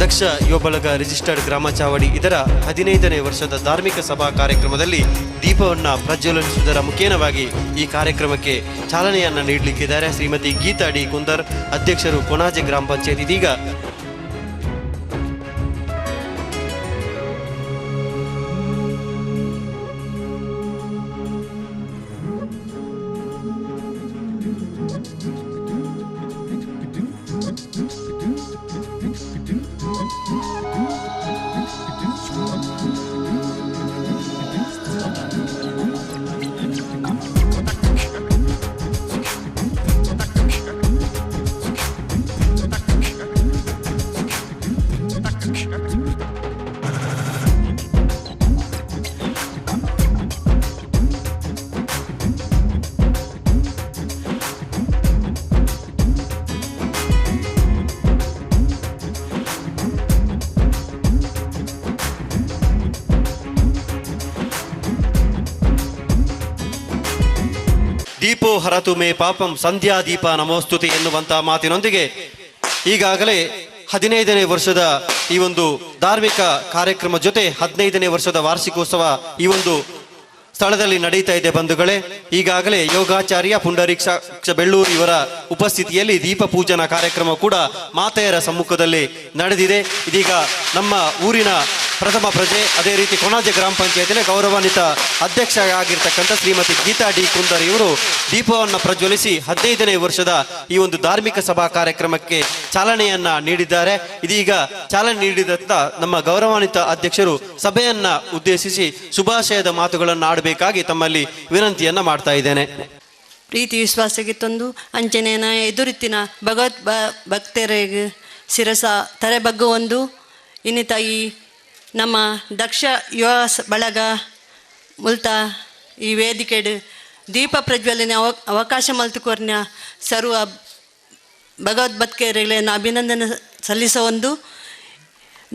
ದಕ್ಷ ಯುವ ಬಳಗ ರಿಜಿಸ್ಟರ್ಡ್ ಗ್ರಾಮ ಚಾವಡಿ ಇದರ 15ನೇ ವರ್ಷದ ಧಾರ್ಮಿಕ ಸಭಾ ಕಾರ್ಯಕ್ರಮದಲ್ಲಿ ದೀಪವನ್ನು ಪ್ರಜ್ವಲಿಸುವುದರ ಮುಖೇನವಾಗಿ ಈ ಕಾರ್ಯಕ್ರಮಕ್ಕೆ ಚಾಲನೆಯನ್ನು ನೀಡಲಿಕ್ಕಿದ್ದಾರೆ ಶ್ರೀಮತಿ ಗೀತಾ ಡಿ ಕುಂದರ್, ಅಧ್ಯಕ್ಷರು ಕೊಣಾಜೆ ಗ್ರಾಮ ಪಂಚಾಯತ್. ಇದೀಗ ದೀಪೋ ಹರತು ಮೇ ಪಾಪಂ ಸಂಧ್ಯಾ ದೀಪ ನಮೋಸ್ತುತಿ ಎನ್ನುವಂತಹ ಮಾತಿನೊಂದಿಗೆ ಈಗಾಗಲೇ 15ನೇ ವರ್ಷದ ಈ ಒಂದು ಧಾರ್ಮಿಕ ಕಾರ್ಯಕ್ರಮ ಜೊತೆ 15ನೇ ವರ್ಷದ ವಾರ್ಷಿಕೋತ್ಸವ ಈ ಒಂದು ಸ್ಥಳದಲ್ಲಿ ನಡೀತಾ ಇದೆ ಬಂಧುಗಳೇ. ಈಗಾಗಲೇ ಯೋಗಾಚಾರ್ಯ ಪುಂಡರೀಕ್ಷ ಬೆಳ್ಳೂರು ಇವರ ಉಪಸ್ಥಿತಿಯಲ್ಲಿ ದೀಪ ಪೂಜನಾ ಕಾರ್ಯಕ್ರಮ ಕೂಡ ಮಾತೆಯರ ಸಮ್ಮುಖದಲ್ಲಿ ನಡೆದಿದೆ. ಇದೀಗ ನಮ್ಮ ಊರಿನ ಪ್ರಥಮ ಪ್ರಜೆ, ಅದೇ ರೀತಿ ಕೊಣಾಜೆ ಗ್ರಾಮ ಪಂಚಾಯತಿನ ಗೌರವಾನ್ವಿತ ಅಧ್ಯಕ್ಷ ಆಗಿರ್ತಕ್ಕಂಥ ಶ್ರೀಮತಿ ಗೀತಾ ಡಿ ಕುಂದರ್ ಇವರು ದೀಪವನ್ನು ಪ್ರಜ್ವಲಿಸಿ 15ನೇ ವರ್ಷದ ಈ ಒಂದು ಧಾರ್ಮಿಕ ಸಭಾ ಕಾರ್ಯಕ್ರಮಕ್ಕೆ ಚಾಲನೆಯನ್ನ ನೀಡಿದ್ದಾರೆ. ಇದೀಗ ಚಾಲನೆ ನೀಡಿದಂತ ನಮ್ಮ ಗೌರವಾನ್ವಿತ ಅಧ್ಯಕ್ಷರು ಸಭೆಯನ್ನ ಉದ್ದೇಶಿಸಿ ಶುಭಾಶಯದ ಮಾತುಗಳನ್ನು ಆಡಬೇಕಾಗಿ ತಮ್ಮಲ್ಲಿ ವಿನಂತಿಯನ್ನ ಮಾಡ್ತಾ ಇದ್ದೇನೆ. ಪ್ರೀತಿ ವಿಶ್ವಾಸಕ್ಕೆ ತಂದು ಅಂಚನೆಯ ಎದುರಿತ್ತಿನ ಭಗವತ್ ಭಕ್ತರಿಗೆ ಶಿರಸ ತಲೆಬಗ್ಗುವೊಂದು ಇನ್ನಿತ ಈ ನಮ್ಮ ದಕ್ಷ ಯುವ ಬಳಗ ಮುಲ್ತ ಈ ವೇದಿಕೆಡು ದೀಪ ಪ್ರಜ್ವಲನೆ ಅವಕಾಶ ಮಲ್ತುಕೋರ್ನ ಸರ್ವ ಭಗವದ್ಭಕ್ತರಿಗೆ ಅಭಿನಂದನೆ ಸಲ್ಲಿಸೊಂದು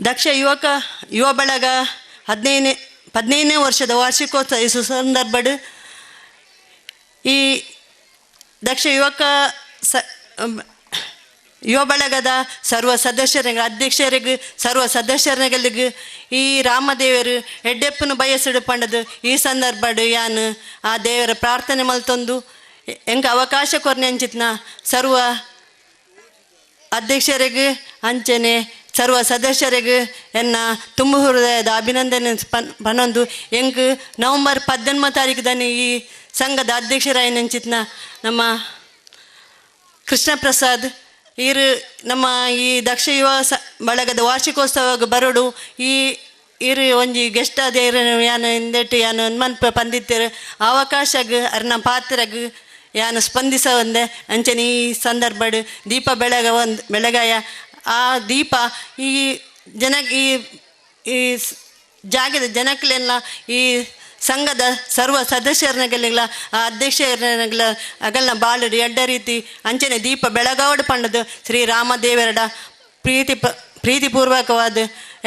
ದಕ್ಷ ಯುವ ಬಳಗ 15ನೇ ವರ್ಷದ ವಾರ್ಷಿಕೋತ್ಸವ ಈ ಸುಸಂದರ್ಭಡು ಈ ದಕ್ಷ ಯುವಕ ಯುವ ಬಳಗದ ಸರ್ವ ಸದಸ್ಯರಿಗೆ ಅಧ್ಯಕ್ಷರಿಗೂ ಸರ್ವ ಸದಸ್ಯರಿಗೂ ಈ ರಾಮದೇವರು ಎಡ್ಡೆಪ್ಪನು ಬಯಸಿಡು ಪಂಡದು ಈ ಸಂದರ್ಭಡು ಯಾನು ಆ ದೇವರ ಪ್ರಾರ್ಥನೆ ಮಲ್ತೊಂದು ಎಂಗೆ ಅವಕಾಶ ಕೊರ್ನೆಂಚಿತ್ನ ಸರ್ವ ಅಧ್ಯಕ್ಷರಿಗೂ ಅಂಚನೆ ಸರ್ವ ಸದಸ್ಯರಿಗೂ ಎನ್ನ ತುಂಬ ಹೃದಯದ ಅಭಿನಂದನೆ ಪನೊಂದು ಎಂಗೆ ನವಂಬರ್ 18 ತಾರೀಕು ಈ ಸಂಘದ ಅಧ್ಯಕ್ಷರಾಗಿ ನೆಂಚಿತ್ನ ನಮ್ಮ ಕೃಷ್ಣ ಪ್ರಸಾದ್ ಇರು ನಮ್ಮ ಈ ದಕ್ಷ ಯುವ ಬಳಗದ ವಾರ್ಷಿಕೋತ್ಸವ ಬರೋಡು ಈ ಇರು ಒಂಜಿ ಗೆಸ್ಟ್ ಅದೇರು ಯಾನು ಇಂದೆಟ್ಟು ಯಾನು ಮನ್ಪ ಪಂದಿತ್ತೇರು ಅವಕಾಶಗ ಅರ್ನ ಪಾತ್ರಗ ಯಾನು ಸ್ಪಂದಿಸ ಒಂದೆ ಅಂಚನೆ ಈ ಸಂದರ್ಭಡು ದೀಪ ಬೆಳಗಾಯ ಆ ದೀಪ ಈ ಈ ಜಾಗದ ಜನಕ್ಲೆಲ್ಲ ಈ ಸಂಘದ ಸರ್ವ ಸದಸ್ಯರನಗಲಿಲ್ಲ ಆ ಅಧ್ಯಕ್ಷರನಗಲ ಅಗಲ್ನ ಬಾಳುಡು ಎಡ್ಡ ರೀತಿ ಅಂಚನೆ ದೀಪ ಬೆಳಗಾವಡು ಪಂಡದು ಶ್ರೀರಾಮದೇವರಡ ಪ್ರೀತಿಪೂರ್ವಕವಾದ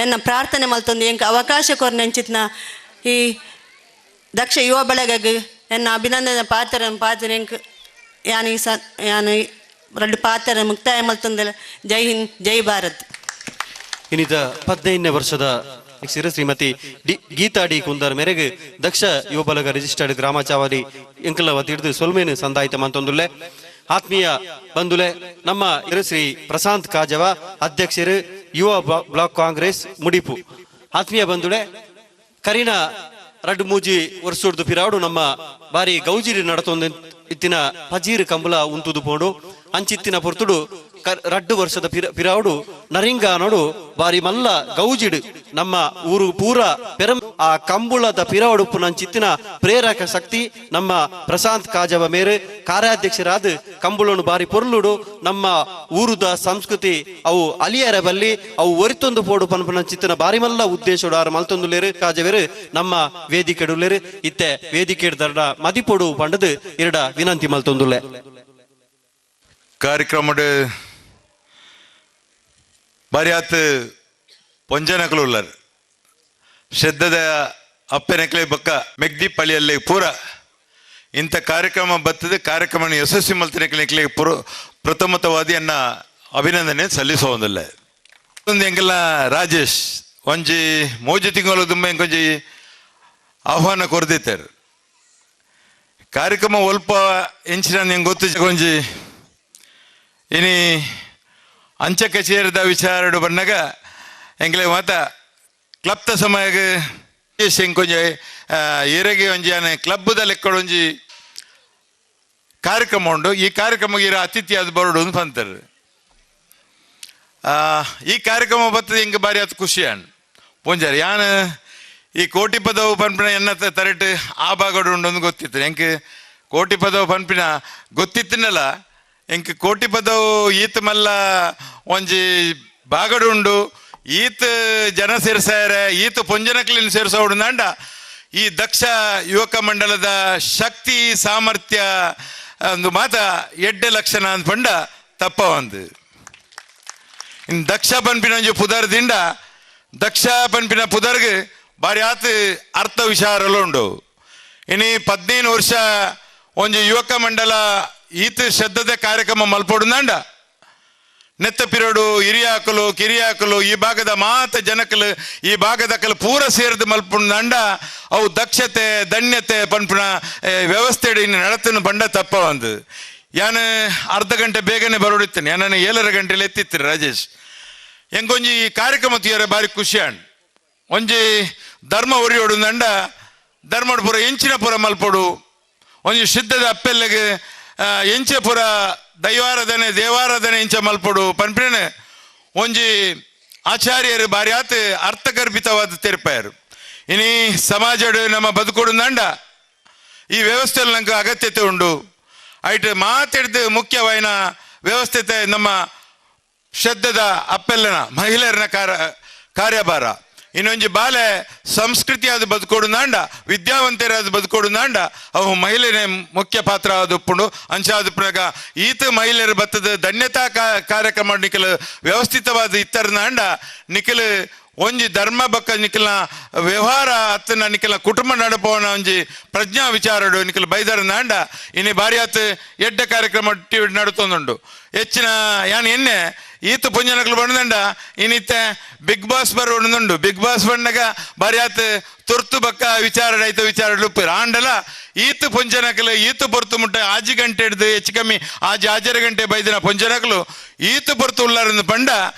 ಎನ್ನ ಪ್ರಾರ್ಥನೆ ಮಲ್ತೊಂದು ಎಂಕ ಅವಕಾಶ ಕೊರ್ನೆಂಚಿತ್ನ ಈ ದಕ್ಷ ಯುವ ಬಳಗಗ್ ಎನ್ನ ಅಭಿನಂದನೆ ಪಾತ್ರ ಎಂಕ್ ಯಾನು ಎರಡು ಪಾತ್ರ ಮುಕ್ತಾಯ ಮಲ್ತೊಂದಲ್ಲ. ಜೈ ಹಿಂದ್, ಜೈ ಭಾರತ್. ಇನ್ನಿತ 15ನೇ ವರ್ಷದ ಶ್ರೀಮತಿ ಗೀತಾ ಡಿ ಕುಂದರ್ ಮೇರೆಗೆ ದಕ್ಷ ಯುವ ಬಳಗ ರಿಜಿಸ್ಟರ್ಡ್ ಗ್ರಾಮ ಚಾವಡಿ ಎಂಕಲವ ತಿಳಿದು ಸೊಲ್ಮೇನು ಸಂದಾಯಿತ ಮಂತೊಂದುಲ್ಲೆ ಆತ್ಮೀಯ ಬಂಧುಲೆ ನಮ್ಮ ಶ್ರೀ ಪ್ರಶಾಂತ್ ಕಾಜವ ಅಧ್ಯಕ್ಷರು ಯುವ ಬ್ಲಾಕ್ ಕಾಂಗ್ರೆಸ್ ಮುಡಿಪು ಆತ್ಮೀಯ ಬಂಧುಳೆ ಕರೀನ ರಡ್ಡು ಮೂಜಿ ವರ್ಷದ ಪಿರಾಡು ನಮ್ಮ ಬಾರಿ ಗೌಜಿರಿ ನಡತೊಂದು ಇತ್ತಿನ ಪಜೀರ್ ಕಂಬಳ ಉಂತುದು ಪೋಡು ಅಂಚಿತ್ತಿನ ಪೊರ್ತುಡು ರಡ್ಡು ವರ್ಷದ ಪಿರಾವುಡು ನರಿಂಗಾನೋಡು ಬಾರಿ ಮಲ್ಲ ಗೌಜಿಡು ನಮ್ಮ ಊರು ಪೂರ ಪೆರಂ ಆ ಕಂಬುಳದ ಪಿರಾವುಡು ನಂಚಿತ್ತಿನ ಪ್ರೇರಕ ಶಕ್ತಿ ನಮ್ಮ ಪ್ರಶಾಂತ್ ಕಾಜವ ಮೇರೆ ಕಾರ್ಯಾಧ್ಯಕ್ಷರಾದ ಕಂಬುಳನು ಬಾರಿ ಪೊರ್ಲುಡು ನಮ್ಮ ಊರುದ ಸಂಸ್ಕೃತಿ ಅವು ಅಲಿಯರ ಬಲ್ಲಿ ಅವು ಒರಿತೊಂದು ಪೋಡು ಪನ್ಪನಂಚಿತ್ತಿನ ಬಾರಿ ಮಲ್ಲ ಉದ್ದೇಶಡು ಆರು ಮಲ್ತೊಂದುಲೇರು ಕಾಜವೇರು ನಮ್ಮ ವೇದಿಕೆಡುಲೇರು ಇತ್ತೆ ವೇದಿಕೆ ದರ್ಡ ಮದಿಪೊಡು ಪಂಡದು ಎರಡ ವಿನಂತಿ ಮಲ್ತೊಂದುಲೆ ಕಾರ್ಯಕ್ರಮ ಬಾರಿ ಆತ್ ಪೊಂಜನಕಲು ಉಳ್ಳರ್ ಶ್ರದ್ಧದ ಅಪ್ಪೆನಕಲೆ ಬಕ್ಕ ಮೆಗ್ದಿ ಪಳಿಯಲ್ಲಿ ಪೂರ ಇಂಥ ಕಾರ್ಯಕ್ರಮ ಬರ್ತದೆ. ಕಾರ್ಯಕ್ರಮ ಯಶಸ್ವಿ ಮಲ್ತನಕಲೆ ಪ್ರಥಮತವಾದಿ ಅನ್ನ ಅಭಿನಂದನೆ ಸಲ್ಲಿಸೋದಿಲ್ಲ. ಒಂದು ಎಂಗೆಲ್ಲ ರಾಜೇಶ್ ಒಂಜಿ ಮೋಜು ತಿಂಗಳು ತುಂಬ ಎಂಕೊಂಜಿ ಆಹ್ವಾನ ಕೊರ್ದಿತ್ತಾರೆ ಕಾರ್ಯಕ್ರಮ ಒಲ್ಪ ಎಂಚಿನ ನಿಂಗೆ ಗೊತ್ತು ಒಂಜಿ ಇನಿ ಅಂಚೆ ಕಚೇರಿದ ವಿಚಾರಡು ಬಂದಾಗ ಎಂಗ್ಲೆ ಮಾತ ಕ್ಲಬ್ದ ಸಮಯಗೆ ಕೊಂಚ ಏರೆಗೆ ಒಂಜಿ ಕ್ಲಬ್ದ ಲೆಕ್ಕಡು ಒಂಜಿ ಕಾರ್ಯಕ್ರಮ ಉಂಡು. ಈ ಕಾರ್ಯಕ್ರಮಕ್ಕೆ ಇರೋ ಅತಿಥಿ ಅದು ಬರೋಡು ಅಂತ ಬಂತಾರೆ. ಈ ಕಾರ್ಯಕ್ರಮ ಬರ್ತದೆ ಹೆಂಗೆ ಬಾರಿ ಅದು ಖುಷಿ ಅಣ್ಣ ಪೂಂಜಾರಿ ಯಾನು ಈ ಕೋಟಿ ಪದವು ಪನ್ಪಿನ ಎನ್ನ ತರಟ್ ಆ ಭಾಗಡು ಉಂಡು ಒಂದು ಗೊತ್ತಿತ್ತು ಎಂಕ್ ಕೋಟಿ ಪದವು ಪನ್ಪಿನ ಗೊತ್ತಿತ್ತಿನಲ್ಲ ಎಂಕ್ ಕೋಟಿ ಪದವು ಈತ್ ಮಲ್ಲ ಒಂಜಿ ಬಾಗಡು ಉಂಡು ಈತ್ ಜನ ಸೇರ್ಸಾರೆ ಈತ್ ಪೊಂಜನಕ್ಲಿನ ಸೇರ್ಸೋಡು ನಂಡ ಈ ದಕ್ಷ ಯುವಕ ಮಂಡಲದ ಶಕ್ತಿ ಸಾಮರ್ಥ್ಯ ಒಂದು ಮಾತ ಎಡ್ಡೆ ಲಕ್ಷಣ ಅಂತ ಪಂಡ ತಪ್ಪ ಒಂದು ಇನ್ನು ದಕ್ಷ ಪನ್ಪಿನ ಒಂಜಿ ಪುದರ್ದಿಂದ ದಕ್ಷ ಪನ್ಪಿನ ಪುದರ್ಗೆ ಬಾರಿ ಆತ್ ಅರ್ಥ ವಿಚಾರಲು ಉಂಡು. ಇನ್ನು 15 ವರ್ಷ ಒಂಜಿ ಯುವಕ ಮಂಡಲ ಈತ್ ಶ್ರದ್ಧದ ಕಾರ್ಯಕ್ರಮ ಮಲ್ಪೊಡುಂದಾಂಡ ನೆತ್ತ ಪಿರೋಡು ಹಿರಿಯಾಕಲು ಕಿರಿಯಾಕಲು ಈ ಭಾಗದ ಮಾತ ಜನಕಲು ಈ ಭಾಗದಕಲು ಪೂರ ಸೇರಿದು ಮಲ್ಪುಂದಾಂಡ ಅವು ದಕ್ಷತೆ ಧನ್ಯತೆ ಪನ್ಪುನ ವ್ಯವಸ್ಥೆ ನಡತನ ಪಂಡ ತಪ್ಪ ಒಂದು ಯಾನು ಅರ್ಧ ಗಂಟೆ ಬೇಗನೆ ಬರೋಡಿತ್ತೇನೆ ಯಾನು 7 ಗಂಟೆಲಿ ಎತ್ತಿತ್ತೀರಿ ರಾಜೇಶ್ ಹೆಂಗೊಂಜಿ ಈ ಕಾರ್ಯಕ್ರಮ ತೀರ ಬಾರಿ ಖುಷಿ ಅಣ್ಣ ಒಂಜಿ ಧರ್ಮ ಒರಿಯೋಡುಂದಾಂಡ ಧರ್ಮಡು ಪುರ ಎಂಚಿನ ಪುರ ಮಲ್ಪೊಡು ಒಂಜಿ ಸಿದ್ಧದ ಅಪ್ಪೆಲ್ಲೆಗೆ ಎಂಚೆ ಪುರ ದೈವಾರಾಧನೆ ದೇವಾರಾಧನೆ ಇಂಚ ಮಲ್ಪೊಡು ಪನ್ಪಿನೇ ಒಂಜಿ ಆಚಾರ್ಯರು ಬಾರಿ ಆತ ಅರ್ಥಗರ್ಭಿತವಾದ ತೆರಪಾಯರು ಇನಿ ಸಮಾಜಡು ನಮ್ಮ ಬದುಕೊಡುಂದಾಂಡ ಈ ವ್ಯವಸ್ಥೆಯಲ್ಲಿ ನಂಗೆ ಅಗತ್ಯತೆ ಉಂಡು ಐಟ್ ಮಾತಾಡಿದ ಮುಖ್ಯವಾಯಿನ ವ್ಯವಸ್ಥೆ ನಮ್ಮ ಶ್ರದ್ಧದ ಅಪ್ಪೆಲ್ಲನ ಮಹಿಳೆಯರನ ಕಾರ್ಯಭಾರ ಇನ್ನೊಂಜಿ ಬಾಲೆ ಸಂಸ್ಕೃತಿ ಅದು ಬದುಕೊಡುಂದಾಂಡ ವಿದ್ಯಾವಂತರಾದ ಬದುಕೊಡುಂದಾಂಡ ಅವು ಮಹಿಳೆನೇ ಮುಖ್ಯ ಪಾತ್ರ ಆದುಪ್ಪುಂಡು ಅಂಚಾದುಪ್ರಾಗ ಈತ ಮಹಿಳೆಯರು ಬತ್ತದ ಧನ್ಯತಾ ಕಾರ್ಯಕ್ರಮ ನಿಖಲು ವ್ಯವಸ್ಥಿತವಾದ ಇತ್ತರನಾಂಡ ನಿಖಲು ಒಂಜಿ ಧರ್ಮ ಬಕ್ಕ ನಿಖಿಲ ವ್ಯವಹಾರ ಅತ್ತನ ನಿಖಿಲ ಕುಟುಂಬ ನಡಪವನ ಒಂಜಿ ಪ್ರಜ್ಞಾ ವಿಚಾರಡು ನಿಖಿಲ ಬೈದರ ನಾಂಡ ಇನಿ ಬಾರಿ ಆತ್ ಎಡ್ಡೆ ಕಾರ್ಯಕ್ರಮ ನಡುತ್ತೊಂದುಂಡು ಹೆಚ್ಚಿನ ಯಾನ್ ಎನ್ನೆ ಈತ ಪುಂಜನಕಲು ಬಂದಂಡ ಇನ್ನಿತ್ತೆ ಬಿಗ್ ಬಾಸ್ ಬರೋಣುಂಡು ಬಿಗ್ ಬಾಸ್ ಬಂಡಾಗ ಬಾರಿ ಆತ್ ತುರ್ತು ಬಕ್ಕ ವಿಚಾರ ಐತ ವಿಚಾರ ಉಪ್ಪೇರು ಆಂಡಲ ಈತ ಪುಂಜನಕಲು ಈತ ಪೊರ್ತು ಮುಟ್ಟ ಆಜಿ ಗಂಟೆ ಹಿಡ್ದು ಹೆಚ್ಚು ಕಮ್ಮಿ ಆಜರ ಗಂಟೆ ಬೈದಿನ ಪುಂಜನಕಲು ಈತ ಪೊರ್ತು ಉಳ್ಳಾರನ್ನು ಪಂಡ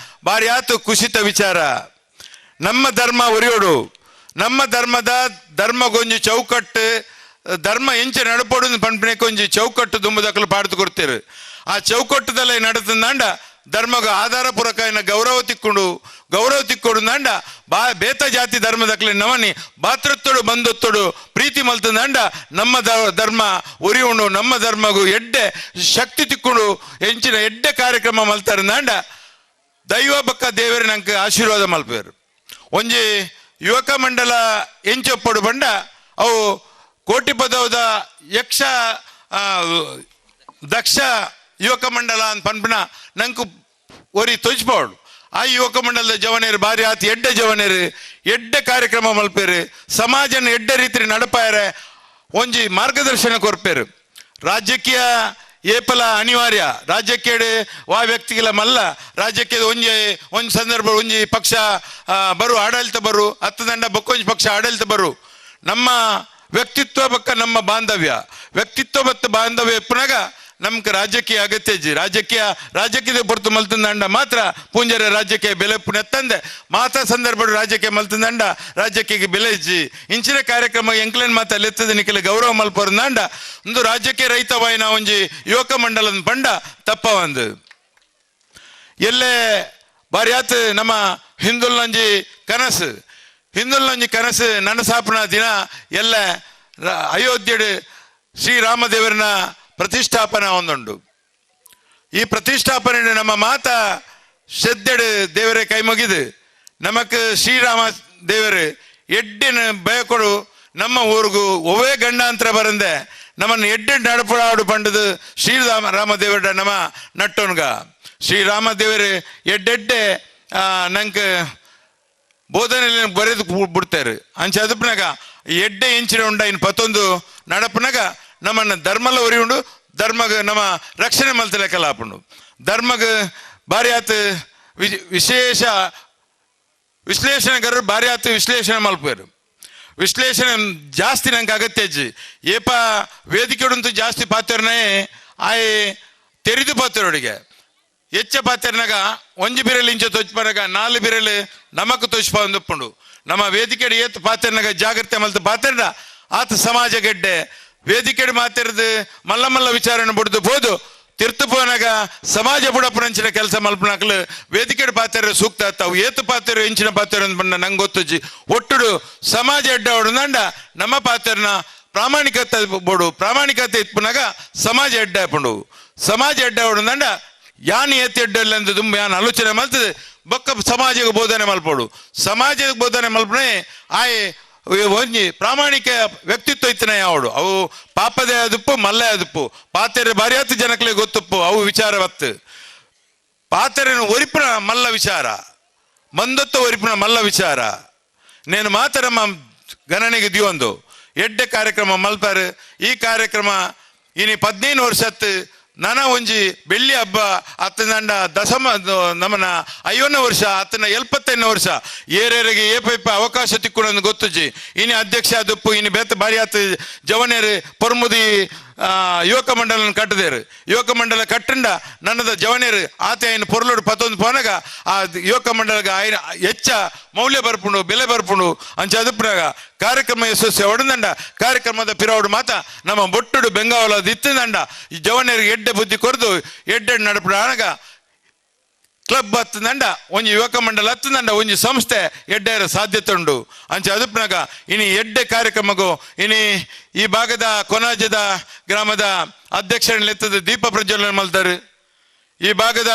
ಬಾರಿ ಆತು ಕುಸಿತ ವಿಚಾರ ನಮ್ಮ ಧರ್ಮ ಒರಿಯೋಡು ನಮ್ಮ ಧರ್ಮದ ಧರ್ಮಗೊಂಜಿ ಚೌಕಟ್ಟು ಧರ್ಮ ಎಂಚ ನಡಪೋಡು ಪಂಪಿನಕೊಂಜಿ ಚೌಕಟ್ಟು ದುಂಬದಕ್ಕಲು ಪಾಡ್ದು ಕೊಡ್ತೀರು ಆ ಚೌಕಟ್ಟದಲ್ಲೇ ನಡತಂದಾಂಡ ಧರ್ಮಗ ಆಧಾರ ಪೂರಕ ಗೌರವ ತಿಕ್ಕೊಡು ನಾಂಡ ಬೇತ ಜಾತಿ ಧರ್ಮದಕ್ಲೆ ನವನಿ ಭಾತೃತ್ವಡು ಬಂಧುತ್ವಡು ಪ್ರೀತಿ ಮಲ್ತಂದಾಂಡ ನಮ್ಮ ಧರ್ಮ ಉರಿಯುಂಡು ನಮ್ಮ ಧರ್ಮಗೂ ಎಡ್ಡೆ ಶಕ್ತಿ ತಿಕ್ಕೊಂಡು ಎಂಚಿನ ಎಡ್ಡೆ ಕಾರ್ಯಕ್ರಮ ಮಲ್ತಾರೆ ನಾಂಡ ದೈವ ಬಕ್ಕ ದೇವರ ನಂಗೆ ಆಶೀರ್ವಾದ ಮಲ್ಪೇರು ಒಂಜಿ ಯುವಕ ಮಂಡಲ ಎಂಚೊಪ್ಪಡು ಬಂಡ ಅವು ಕೋಟಿ ಪದವದ ಯಕ್ಷ ದಕ್ಷ ಯುವಕ ಮಂಡಲ ಅಂತ ಪನ್ಪನ ನಂಗೆ ಒರಿ ತೊಜ್ಪಾಡು ಆ ಯುವಕ ಮಂಡಲದ ಜವನೇರು ಬಾರಿ ಆತಿ ಎಡ್ಡೆ ಜವನೇರು ಎಡ್ಡೆ ಕಾರ್ಯಕ್ರಮ ಮಲ್ಪೇರು ಸಮಾಜನ ಎಡ್ಡೆ ರೀತಿ ನಡಪಾಯರೆ ಒಂಜಿ ಮಾರ್ಗದರ್ಶನ ಕೊರ್ಪೇರು ರಾಜಕೀಯ ಏಪಲ ಅನಿವಾರ್ಯ ರಾಜ್ಯಕ್ಕೆ ವಾ ವ್ಯಕ್ತಿಗಳ ಮಲ್ಲ ರಾಜ್ಯಕ್ಕೆ ಒಂಜಿ ಸಂದರ್ಭ ಒಂಜಿ ಪಕ್ಷ ಬರು ಆಡಳಿತ ಬರು ಹತ್ತು ದಂಡ ಬಕ್ಕೊಂಜಿ ಪಕ್ಷ ಆಡಳಿತ ಬರು ನಮ್ಮ ವ್ಯಕ್ತಿತ್ವ ಬಕ್ಕ ನಮ್ಮ ಬಾಂಧವ್ಯ ವ್ಯಕ್ತಿತ್ವ ಮತ್ತು ಬಾಂಧವ್ಯ ಎಪ್ಪನಾಗ ನಮ್ಗೆ ರಾಜಕೀಯ ಅಗತ್ಯ ಇಜ್ಜಿ ರಾಜಕೀಯದ ಹೊರತು ಮಲ್ತಂದಂಡ ಮಾತ್ರ ಪೂಂಜರ ರಾಜ್ಯಕ್ಕೆ ಬೆಲೆ ಪುಣೆತ್ತಂದೆ ಮಾತಾ ಸಂದರ್ಭ ರಾಜ್ಯಕ್ಕೆ ಮಲ್ತಂದಂಡ ರಾಜ್ಯಕ್ಕೆ ಬೆಲೆ ಇಜ್ಜಿ ಇಂಚಿನ ಕಾರ್ಯಕ್ರಮ ಎಂಕ್ಲೇನ್ ಮಾತ ಲೆತ್ತದ ನಿಖಿಲ ಗೌರವ ಮಲ್ಪರ್ದಂಡ ಒಂದು ರಾಜ್ಯಕ್ಕೆ ರೈತವಾಯಿನ ಒಂಜಿ ಯುವಕ ಮಂಡಲದ ಪಂಡ ತಪ್ಪ ಒಂದು ಎಲ್ಲೇ ಬಾರಿ ಆತ್ ನಮ್ಮ ಹಿಂದುಲ್ನಂಜಿ ಕನಸು ನನಸಾಪನ ದಿನ ಎಲ್ಲ ಅಯೋಧ್ಯೆ ಶ್ರೀರಾಮದೇವರನ ಪ್ರತಿಷ್ಠಾಪನ ಒಂದುಂಡು ಈ ಪ್ರತಿಷ್ಠಾಪನೆ ನಮ್ಮ ಮಾತ ಶ್ರದ್ಧೆಡು ದೇವರೇ ಕೈ ಮುಗಿದು ನಮಕ್ ಶ್ರೀರಾಮ ದೇವರು ಎಡ್ಡಿನ ಭಯಕೊಡು ನಮ್ಮ ಊರಿಗೂ ಒವೇ ಗಂಡಾಂತರ ಬರಂದೆ ನಮ್ಮನ್ನು ಎಡ್ಡೆ ನಡಪಡಾಡು ಪಂಡದು ಶ್ರೀರಾಮ ದೇವರ ನಮ್ಮ ನಟ್ಟೋನ್ಗ ಶ್ರೀರಾಮ ದೇವರು ಎಡ್ಡೆಡ್ಡೆ ನಂಗೆ ಬೋಧನೆ ಬರೆದು ಬಿಡ್ತಾರೆ ಅಂಚೆ ಅದಪ್ಪನಾಗ ಎಡ್ಡೆ ಇಂಚಿನ ಉಂಡ ಇನ್ನು ಪತ್ತೊಂದು ನಡಪನಾಗ ನಮ್ಮನ್ನ ಧರ್ಮಲ್ಲ ಒರಿ ಉಂಡು ಧರ್ಮಗ ನಮ್ಮ ರಕ್ಷಣೆ ಮಲ್ತಲೆ ಕಲಾಪುಂಡು ಧರ್ಮಗ ಬಾರಿ ಆತ್ ವಿಶೇಷ ವಿಶ್ಲೇಷಣೆಗಾರರು ಬಾರಿ ಆತ್ ವಿಶ್ಲೇಷಣೆ ಮಲ್ಪೇರು ವಿಶ್ಲೇಷಣೆ ಜಾಸ್ತಿ ನಂಗೆ ಅಗತ್ಯ ಇಜ್ಜಿ ಏಪ ವೇದಿಕೆ ಉಂಟು ಜಾಸ್ತಿ ಪಾತ್ರನೇ ಆಯ್ ತೆರೆದು ಪಾತ್ರೊಡಿಗೆ ಹೆಚ್ಚ ಪಾತ್ರನಾಗ ಒಂಜಿ ಬಿರಲ್ ಇಂಚ ತೊಚ್ಪನಾಗ 4 ಬಿರಲ್ ನಮಕ್ ತೊಚ್ಪ ಒಂದೊಪ್ಪುಂಡು ನಮ್ಮ ವೇದಿಕೆ ಏತ್ ಪಾತ್ರನಾಗ ಜಾಗ್ರತೆ ಮಲ್ತ ಪಾತ್ರ ಆತ ಸಮಾಜ ಗೆಡ್ಡೆ ವೇದಿಕೆ ಮಾತಿರದು ಮಲ್ಲ ವಿಚಾರಣೆ ಬಿಡ್ದು ಬೋದು ತಿರ್ತುಪೋನಾಗ ಸಮಾಜ ಬುಡಪುರಂಚಿನ ಕೆಲಸ ಮಲ್ಪನಾಕಲು ವೇದಿಕೆ ಪಾತ್ರ ಸೂಕ್ತ ತಾವು ಏತು ಪಾತ್ರ ಇಂಚಿನ ಪಾತ್ರ ಅಂತ ನಂಗೆ ಗೊತ್ತುಜ್ಜಿ ಒಟ್ಟುಡು ಸಮಾಜ ಎಡ್ಡ ಹೊಡಂಡ ನಮ್ಮ ಪಾತ್ರನ ಪ್ರಾಮಾಣಿಕತೆ ಬೋಡು ಪ್ರಾಮಾಣಿಕತೆ ಇತ್ಪನಾಗ ಸಮಾಜ ಎಡ್ಡ ಹಾಕೊಂಡು ಸಮಾಜ ಎಡ್ಡ ಹೊಡಂಡ ಯಾನ್ ಏತ್ ಎಡ್ಡಲ್ಲ ಅಂತ ತುಂಬ ಯಾನ್ ಆಲೋಚನೆ ಮಲ್ತದೆ ಬೊಕ್ಕ ಸಮಾಜಕ್ಕೆ ಬೋಧನೆ ಮಲ್ಪೋಡು ಸಮಾಜಕ್ಕೆ ಬೋಧನೆ ಮಲ್ಪನೆ ಆಯ್ ಒಂಜಿ ಪ್ರಾಮಾಣಿಕ ವ್ಯಕ್ತಿತ್ವ ಇತ್ತನ ಯಾವಡು ಅವು ಪಾಪದೇ ಆದುಪ್ಪು ಮಲ್ಲೆ ಆದುಪ್ಪು ಪಾತೆರೆ ಬಾರಿ ಹತ್ತು ಜನಕ್ಲೆ ಗೊತ್ತುಪ್ಪು ಅವು ವಿಚಾರ ಬತ್ತು ಪಾತೆರೆನು ಒರಿಪಿನ ಮಲ್ಲ ವಿಚಾರ ಮಂದೊತ್ತ ಒರಿಪಿನ ಮಲ್ಲ ವಿಚಾರ ನೇನು ಮಾತ ನಮ್ಮ ಗಣನೆಗೆ ದಿಯೊಂದು ಎಡ್ಡೆ ಕಾರ್ಯಕ್ರಮ ಮಲ್ಪಾರು ಈ ಕಾರ್ಯಕ್ರಮ ಇನಿ 15 ವರ್ಷತ್ತು ನಾನಾ ಒಂಜಿ ಬೆಳ್ಳಿ ಹಬ್ಬ ಅತ್ತನಂಡ ದಶಮ ನಮ್ಮನ 50ನೇ ವರ್ಷ ಅತ್ತನ 75ನೇ ವರ್ಷ ಏರೇರಿಗೆ ಏಪೈಪ ಅವಕಾಶ ತಿಕ್ಕೊಂಡು ಗೊತ್ತುಜಿ ಇನಿ ಅಧ್ಯಕ್ಷ ಆದುಪ್ಪು ಇನಿ ಬೇತ ಬಾರಿ ಆತ ಜವನೇರು ಪೊರ್ಮುದಿ ಯುವಕ ಮಂಡಲ ಕಟ್ಟದೇರು ಯುವಕ ಮಂಡಲ ಕಟ್ಟಂಡ ನನ್ನದ ಜವನೇರು ಆತ ಏನು ಪೊರ್ಲೋಡು ಪತ್ತೊಂದು ಪೋನಾಗ ಆ ಯುವಕ ಮಂಡಲಗ ಆಯ್ನ ಹೆಚ್ಚ ಮೌಲ್ಯ ಬರ್ಪುಂಡು ಬೆಲೆ ಬರ್ಪುಂಡು ಅಂಚ ಅದಪ್ಪನಾಗ ಕಾರ್ಯಕ್ರಮ ಯಶಸ್ವಿ ಹೊಡೆದಂಡ ಕಾರ್ಯಕ್ರಮದ ಪಿರಾವುಡು ಮಾತ ನಮ್ಮ ಬೊಟ್ಟುಡು ಬೆಂಗಾವಲದ ಇತ್ತಂದಂಡ ಈ ಜವನೇರಿಗೆ ಎಡ್ಡೆ ಬುದ್ಧಿ ಕೊರದು ಎಡ್ಡೆ ನಡಪಡ ಆನಗ ಕ್ಲಬ್ ಹತ್ತಂದಂಡ ಒಂಜಿ ಯುವಕ ಮಂಡಲ ಹತ್ತಂದಂಡ ಒಂಜಿ ಸಂಸ್ಥೆ ಎಡ್ಡೆರ ಸಾಧ್ಯತೆ ಉಂಡು ಅಂಚೆ ಅದಪ್ಪನಾಗ ಇನಿ ಎಡ್ಡೆ ಕಾರ್ಯಕ್ರಮಗೂ ಇನಿ ಈ ಭಾಗದ ಕೊನಾಜದ ಗ್ರಾಮದ ಅಧ್ಯಕ್ಷರನ್ನೆತ್ತದ ದೀಪ ಪ್ರಜ್ವಲನೆ ಮಲ್ತಾರೆ ಈ ಭಾಗದ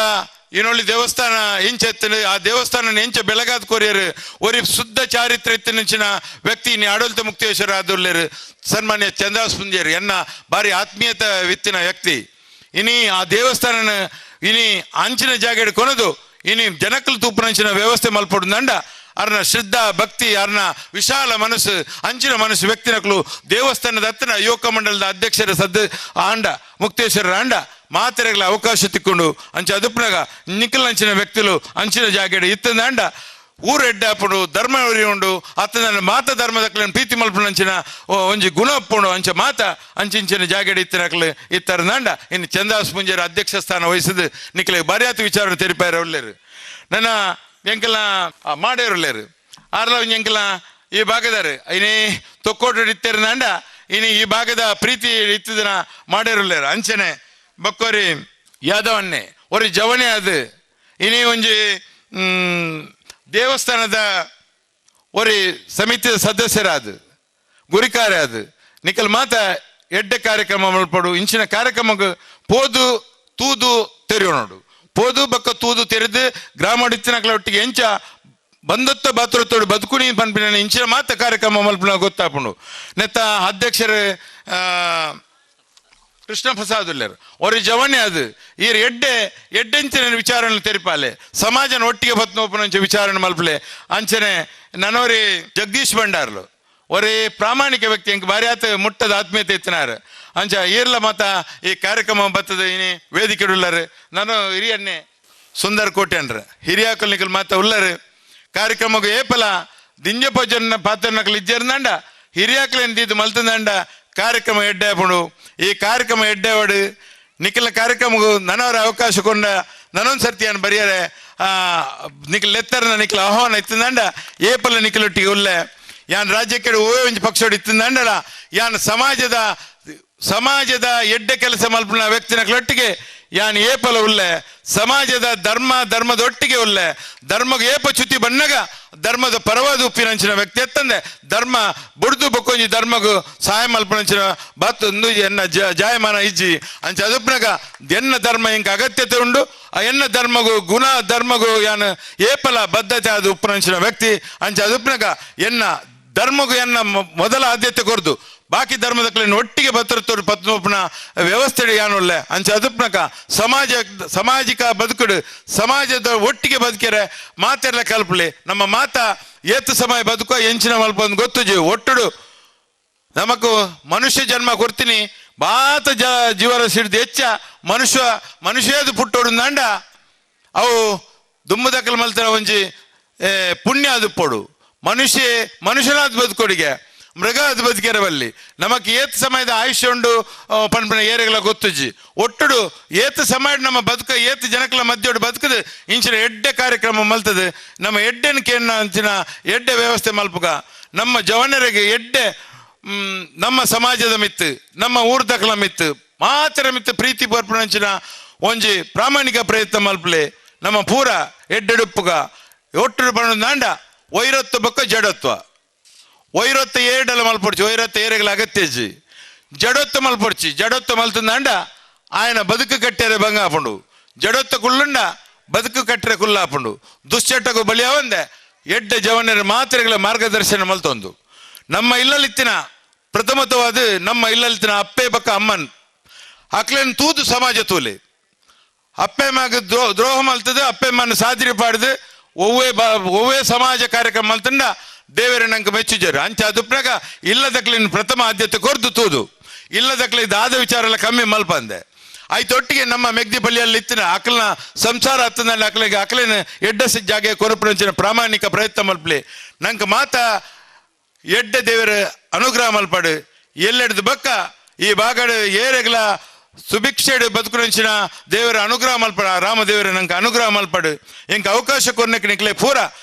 ಇನ್ನೊಳ್ಳಿ ದೇವಸ್ಥಾನ ಇಂಚೆತ್ತನೆ ಆ ದೇವಸ್ಥಾನ ಎಂಚ ಬೆಳಗಾದ ಕೊರಿಯರು ಒರಿ ಶುದ್ಧ ಚಾರಿತ್ರ್ಯ ಇತ್ತಿನ ವ್ಯಕ್ತಿ ಇನಿ ಆಡಳಿತ ಮುಕ್ತೇಶ್ವರ ಆದುಲ್ಲೇರು ಸನ್ಮಾನ್ಯ ಚಂದ್ರಾಸ್ ಪುಂಜೇರು ಎನ್ನ ಬಾರಿ ಆತ್ಮೀಯತೆ ವಿತ್ತಿನ ವ್ಯಕ್ತಿ ಇನಿ ಆ ದೇವಸ್ಥಾನ ಇನಿ ಅಂಚಿನ ಜಾಗ ಕೊನದು ಇನಿ ಜನಕಲ್ ತೂಪುನಂಚಿನ ವ್ಯವಸ್ಥೆ ಮಲ್ಪಡುದಂಡ ಅರ್ನ ಶ್ರದ್ಧಾ ಭಕ್ತಿ ಅರ್ನ ವಿಶಾಲ ಮನಸ್ಸು ಅಂಚಿನ ಮನಸ್ಸು ವ್ಯಕ್ತಿನಕ್ಲು ದೇವಸ್ಥಾನದ ಹತ್ತಿರ ಯುವಕ ಮಂಡಲದ ಅಧ್ಯಕ್ಷರ ಆಂಡ ಮುಕ್ತೇಶ್ವರರ ಆಂಡ ಮಾತೆರೆಗಳ ಅವಕಾಶ ತಿಕ್ಕೊಂಡು ಅಂಚೆ ಅದುಪ್ನಾಗ ನಿಖಲ್ ಅಂಚಿನ ವ್ಯಕ್ತಿಲು ಅಂಚಿನ ಜಾಗೆಡೆ ಇತ್ತಂದ ಅಂಡ ಊರು ಎಡ್ಡಾಪುಡು ಧರ್ಮ ಉಂಡು ಅತ್ತ ನನ್ನ ಮಾತ ಧರ್ಮದಕ್ಲ ಪ್ರೀತಿ ಮಲ್ಪನಂಚಿನ ಒಂಜಿ ಗುಣ ಒಪ್ಪುಂಡು ಅಂಚೆ ಮಾತ ಅಂಚಿಂಚಿನ ಜಾಗೆಡೆ ಇತ್ತನಕ್ಲು ಇತ್ತರಂದಾಂಡ ಇನ್ನು ಚಂದಾಸ್ ಮುಂಜಾರ ಅಧ್ಯಕ್ಷ ಸ್ಥಾನ ವಹಿಸಿದ್ದು ನಿಖಲಿಗೆ ಬರಿಯಾತ ವಿಚಾರ ತೆರಿಪಾರ ಒಳ್ಳೆರು ನನ್ನ ಎಂಕೆಲ್ಲ ಮಾಡೇರುಳ್ಳೇರು ಆರ್ಲ ಎಂಕೆಲ್ಲ ಈ ಭಾಗದಾರು ಐನೇ ತೊಕ್ಕೋಟು ಇತ್ತರಂದಾಂಡ ಇನ್ನು ಈ ಭಾಗದ ಪ್ರೀತಿ ಇತ್ತದನ ಮಾಡೇರುಳ್ಳೇರು ಅಂಚನೆ ಬಕ್ಕೋರಿ ಯಾದವನ್ನೇ ಒರಿ ಜವನೇ ಅದು ಇನಿ ಒಂಜಿ ದೇವಸ್ಥಾನದ ಒರಿ ಸಮಿತಿಯ ಸದಸ್ಯರಾದ ಗುರಿಕಾರ್ಯ ಅದು ನಿಖಲ್ ಮಾತ ಎಡ್ಡೆ ಕಾರ್ಯಕ್ರಮ ಮಲ್ಪಡು ಇಂಚಿನ ಕಾರ್ಯಕ್ರಮಕ್ಕೆ ಪೋದು ತೂದು ತೆರೆಯೋಣಡು ಪೋದು ಬಕ್ಕ ತೂದು ತೆರೆದು ಗ್ರಾಮಡಿತ್ತಿನಕ್ಲ ಒಟ್ಟಿಗೆ ಎಂಚ ಬಂದತ್ತ ಬಾತುರತ್ತೋಡು ಬದುಕುನಿ ಪನ್ಪಿನ ಇಂಚಿನ ಮಾತ ಕಾರ್ಯಕ್ರಮ ಮಲ್ಪನ ಗೊತ್ತಾಪುಂಡು ನೆತ್ತ ಅಧ್ಯಕ್ಷರು ಕೃಷ್ಣ ಪ್ರಸಾದ್ ಉಳ್ಳರು ಅವ್ರ ಜವನೇ ಅದು ಈರ್ ಎಡ್ಡೆಂಚಿನ ವಿಚಾರಣೆ ತೆರಿಪಾಲೆ ಸಮಾಜನ ಒಟ್ಟಿಗೆ ಬತ್ನೋಪನಂಚ ವಿಚಾರಣೆ ಮಲ್ಪಲೆ ಅಂಚನೆ ನನವರಿ ಜಗದೀಶ್ ಭಂಡಾರ್ಲು ಒರೇ ಪ್ರಾಮಾಣಿಕ ವ್ಯಕ್ತಿ ಎಂಕ್ ಬಾರಿ ಆತ ಮುಟ್ಟದ ಆತ್ಮೀಯತೆ ಎತ್ತಿನಾರ ಅಂಚ ಈರ್ಲ ಮಾತ ಈ ಕಾರ್ಯಕ್ರಮ ಬತ್ತದ ಇನಿ ವೇದಿಕೆ ಉಳ್ಳರು ನಾನು ಹಿರಿಯನ್ನೇ ಸುಂದರ್ ಕೋಟೆ ಅನ್ರ ಹಿರಿಯಾಕಲ್ ನಿಕಲ್ ಮಾತ ಉಳ್ಳರು ಕಾರ್ಯಕ್ರಮಕ್ಕೆ ಏಪಲ ದಿಂಜಪೋಜನ ಪಾತ್ರನಕಲ್ ಇಜ್ಜರ್ನಂಡ ಹಿರಿಯಾಕಲ್ ಇದು ಮಲ್ತಂದಂಡ ಕಾರ್ಯಕ್ರಮ ಎಡ್ಡೆ ಹಾಕೊಂಡು ಈ ಕಾರ್ಯಕ್ರಮ ಎಡ್ಡೆವಾಡು ನಿಖಿಲ ಕಾರ್ಯಕ್ರಮಕ್ಕೂ ನನವರ ಅವಕಾಶ ಕೊಂಡ ನನೊಂದು ಸರ್ತಿ ಏನು ಬರೆಯರೆ ನಿಖಿಲ್ ಎತ್ತರನ ನಿಖಿಲ ಆಹ್ವಾನ ಇತ್ತಂದಂಡ ಏಪಲ ನಿಖಿಲೊಟ್ಟಿಗೆ ಉಲ್ಲೆ ಯಾನ್ ರಾಜ್ಯಕ್ಕೆ ಓವೇ ಒಂಜಿ ಪಕ್ಷ ಇತ್ತಂದಂಡಲ ಯಾನ್ ಸಮಾಜದ ಎಡ್ಡೆ ಕೆಲಸ ಮಲ್ಪನ ವ್ಯಕ್ತಿನಕ್ಲೊಟ್ಟಿಗೆ ಯಾನ್ ಏಪಲ ಉಲ್ಲೆ ಸಮಾಜದ ಧರ್ಮದೊಟ್ಟಿಗೆ ಉಲ್ಲೆ ಧರ್ಮಗ ಏಪ ಚ್ಯುತಿ ಬಣ್ಣಗ ಧರ್ಮದ ಪರವಾದ ಉಪ್ಪಿನಂಚಿನ ವ್ಯಕ್ತಿ ಎತ್ತಂದೆ ಧರ್ಮ ಬುಡ್ದು ಬೊಕ್ಕೊಂಜಿ ಧರ್ಮಗು ಸಹಾಯ ಮಲ್ಪನಂಚಿನ ಬತ್ತೊಂದು ಎನ್ನ ಜಾಯಮಾನ ಇಜ್ಜಿ ಅಂಚ ಅದುಪ್ನಾಗ ಎನ್ನ ಧರ್ಮ ಇಂಕ ಅಗತ್ಯತೆ ಉಂಡು ಆ ಎನ್ನ ಧರ್ಮಗು ಗುಣ ಧರ್ಮಗು ಯಾನ್ ಏಪಲ ಬದ್ಧತೆ ಆದ ಉಪ್ಪನಂಚಿನ ವ್ಯಕ್ತಿ ಅಂಚ ಅದುಪ್ನಾಗ ಎನ್ನ ಧರ್ಮಗು ಎನ್ನ ಮೊದಲ ಆದ್ಯತೆ ಕೊರ್ದು ಬಾಕಿ ಧರ್ಮದಕ್ಲೇನು ಒಟ್ಟಿಗೆ ಬತ್ತರತೋಡು ಪತ್ನೋಪನ ವ್ಯವಸ್ಥೆ ಯಾನುಳ್ಳೆ ಅಂಚ ಅದುಪ್ನಕ ಸಾಮಾಜಿಕ ಬದುಕುಡು ಸಮಾಜದ ಒಟ್ಟಿಗೆ ಬದುಕಿರೆ ಮಾತೆಲ್ಲ ಕಲ್ಪಲಿ ನಮ್ಮ ಮಾತ ಏತು ಸಮಯ ಬದುಕೋ ಎಂಚಿನ ಮಲ್ಪ ಒಂದು ಗೊತ್ತು ಒಟ್ಟುಡು ನಮಕು ಮನುಷ್ಯ ಜನ್ಮ ಕೊಡ್ತೀನಿ ಬಾತ ಜೀವನ ಸಿಡ್ದು ಹೆಚ್ಚ ಮನುಷ್ಯದು ಪುಟ್ಟೋಡು ನಂಡ ಅವು ದುಮ್ಮದಕ್ಕಲ್ ಮಲ್ತಾರ ಒಂಜಿ ಪುಣ್ಯ ಅದು ಪೊಡು ಮನುಷ್ಯನಾದ ಬದುಕೋಡಿಗೆ ಮೃಗ ಅದು ಬದುಕಿರಬಲ್ಲಿ ನಮಕ್ ಏತ್ ಸಮಯದ ಆಯುಷ್ಯ ಉಂಡು ಪನ್ಪನ ಏರೆಗಳ ಗೊತ್ತುಜಿ ಒಟ್ಟುಡು ಏತ್ ಸಮಯ ನಮ್ಮ ಬದುಕ ಏತ್ ಜನಕಲ ಮಧ್ಯೊಡು ಬದುಕದು ಇಂಚಿನ ಎಡ್ಡೆ ಕಾರ್ಯಕ್ರಮ ಮಲ್ತದೆ ನಮ್ಮ ಎಡ್ಡೆನ ಕೇನ ಅಂಚಿನ ಎಡ್ಡೆ ವ್ಯವಸ್ಥೆ ಮಲ್ಪುಗ ನಮ್ಮ ಜವನರಿಗೆ ಎಡ್ಡೆ ನಮ್ಮ ಸಮಾಜದ ಮಿತ್ತು ನಮ್ಮ ಊರ್ದಕಲ ಮಿತ್ತು ಮಾತ್ರ ಮಿತ್ತು ಪ್ರೀತಿ ಬರ್ಪಣಂಚಿನ ಒಂಜಿ ಪ್ರಾಮಾಣಿಕ ಪ್ರಯತ್ನ ಮಲ್ಪಲೆ ನಮ್ಮ ಪೂರ ಎಡ್ಡೆಡುಪ್ಪುಗ ಒಟ್ಟು ಪಣ ನಾಂಡ ವೈರತ್ವ ಬೊಕ್ಕ ಜಡತ್ವ ವೈರತ್ವ ಏರಡಲ್ಲ ಮಲ್ಪೊಡ್ಚಿ ವೈರತ್ವ ಏರೆಗಳ ಅಗತ್ಯಜಿ ಜಡತ್ವ ಮಲ್ಪೊಡ್ಚಿ ಜಡತ್ವ ಮಲ್ತಂದಾಂಡ ఆయన ಬದುಕು ಕಟ್ಟೆರೆ ಭಂಗ ಆಪುಂಡು ಜಡತ್ವ ಕುಳ್ಳುಂಡ ಬದುಕು ಕಟ್ಟರೆ ಕುಲ್ಲಾಪುಂಡು ದುಶ್ಚಟకు ಬಲಿ ಅವಂದೆ ಎಡ್ಡ ಜವನರ ಮಾತ್ರೆಗಳ ಮಾರ್ಗದರ್ಶನ ಮಲ್ತೊಂದು ನಮ್ಮ ಇಲ್ಲಲಿತ್ತಿನ ಪ್ರಥಮತವಾದ ನಮ್ಮ ಇಲ್ಲಲಿತ್ತಿನ ಅಪ್ಪೆ ಬಕ್ಕ ಅಮ್ಮನ್ ಅಕ್ಲೇನ್ ತೂದು ಸಮಾಜ ತೂಲೆ ಅಪ್ಪೆ ಮಾಗ ದ್ರೋಹ ಮಲ್ತದೆ ಅಪ್ಪೆ ಮನ ಸಾದಿರಿ ಪಾಡ್ದು ಒವ್ವೇ ಸಮಾಜ ಕಾರ್ಯಕ್ರಮ ಮಲ್ತಂಡ ದೇವರ ನಂಗೆ ಮೆಚ್ಚುಜರು ಅಂಚೆ ಅದುಪ್ನಾಗ ಇಲ್ಲದಕ್ಲಿನ ಪ್ರಥಮ ಆದ್ಯತೆ ಕೊರ್ದು ತೂದು ಇಲ್ಲದಕ್ಲಿ ಇದಾದ ವಿಚಾರ ಎಲ್ಲ ಕಮ್ಮಿ ಮಲ್ಪಂದೆ ಆಯ್ತೊಟ್ಟಿಗೆ ನಮ್ಮ ಮೆಗ್ದಿಪಲ್ಲಿಯಲ್ಲಿ ಇತ್ತಿನ ಅಕ್ಲನ ಸಂಸಾರ ಹತ್ತನಲ್ಲಿ ಅಕ್ಲಿನ ಎಡ್ಡ ಜಾಗೆ ಕೊರಪುರಂಚಿನ ಪ್ರಾಮಾಣಿಕ ಪ್ರಯತ್ನ ಮಲ್ಪಲಿ ನಂಗೆ ಮಾತ ಎಡ್ಡ ದೇವರ ಅನುಗ್ರಹ ಮಲ್ಪಡು ಎಲ್ಲೆಡ್ದು ಬಕ್ಕ ಈ ಬಾಗಡು ಏರೆಗಳ ಸುಭಿಕ್ಷೆಡು ಬದುಕುರಂಚಿನ ದೇವರ ಅನುಗ್ರಹ ಮಲ್ಪಡ ರಾಮದೇವರ ನಂಗೆ ಅನುಗ್ರಹ ಮಲ್ಪಡು ಇಂಕ ಅವಕಾಶ ಕೊರ್ನಕ್ಕೆ ನಿಕ್ಲೆ ಪೂರ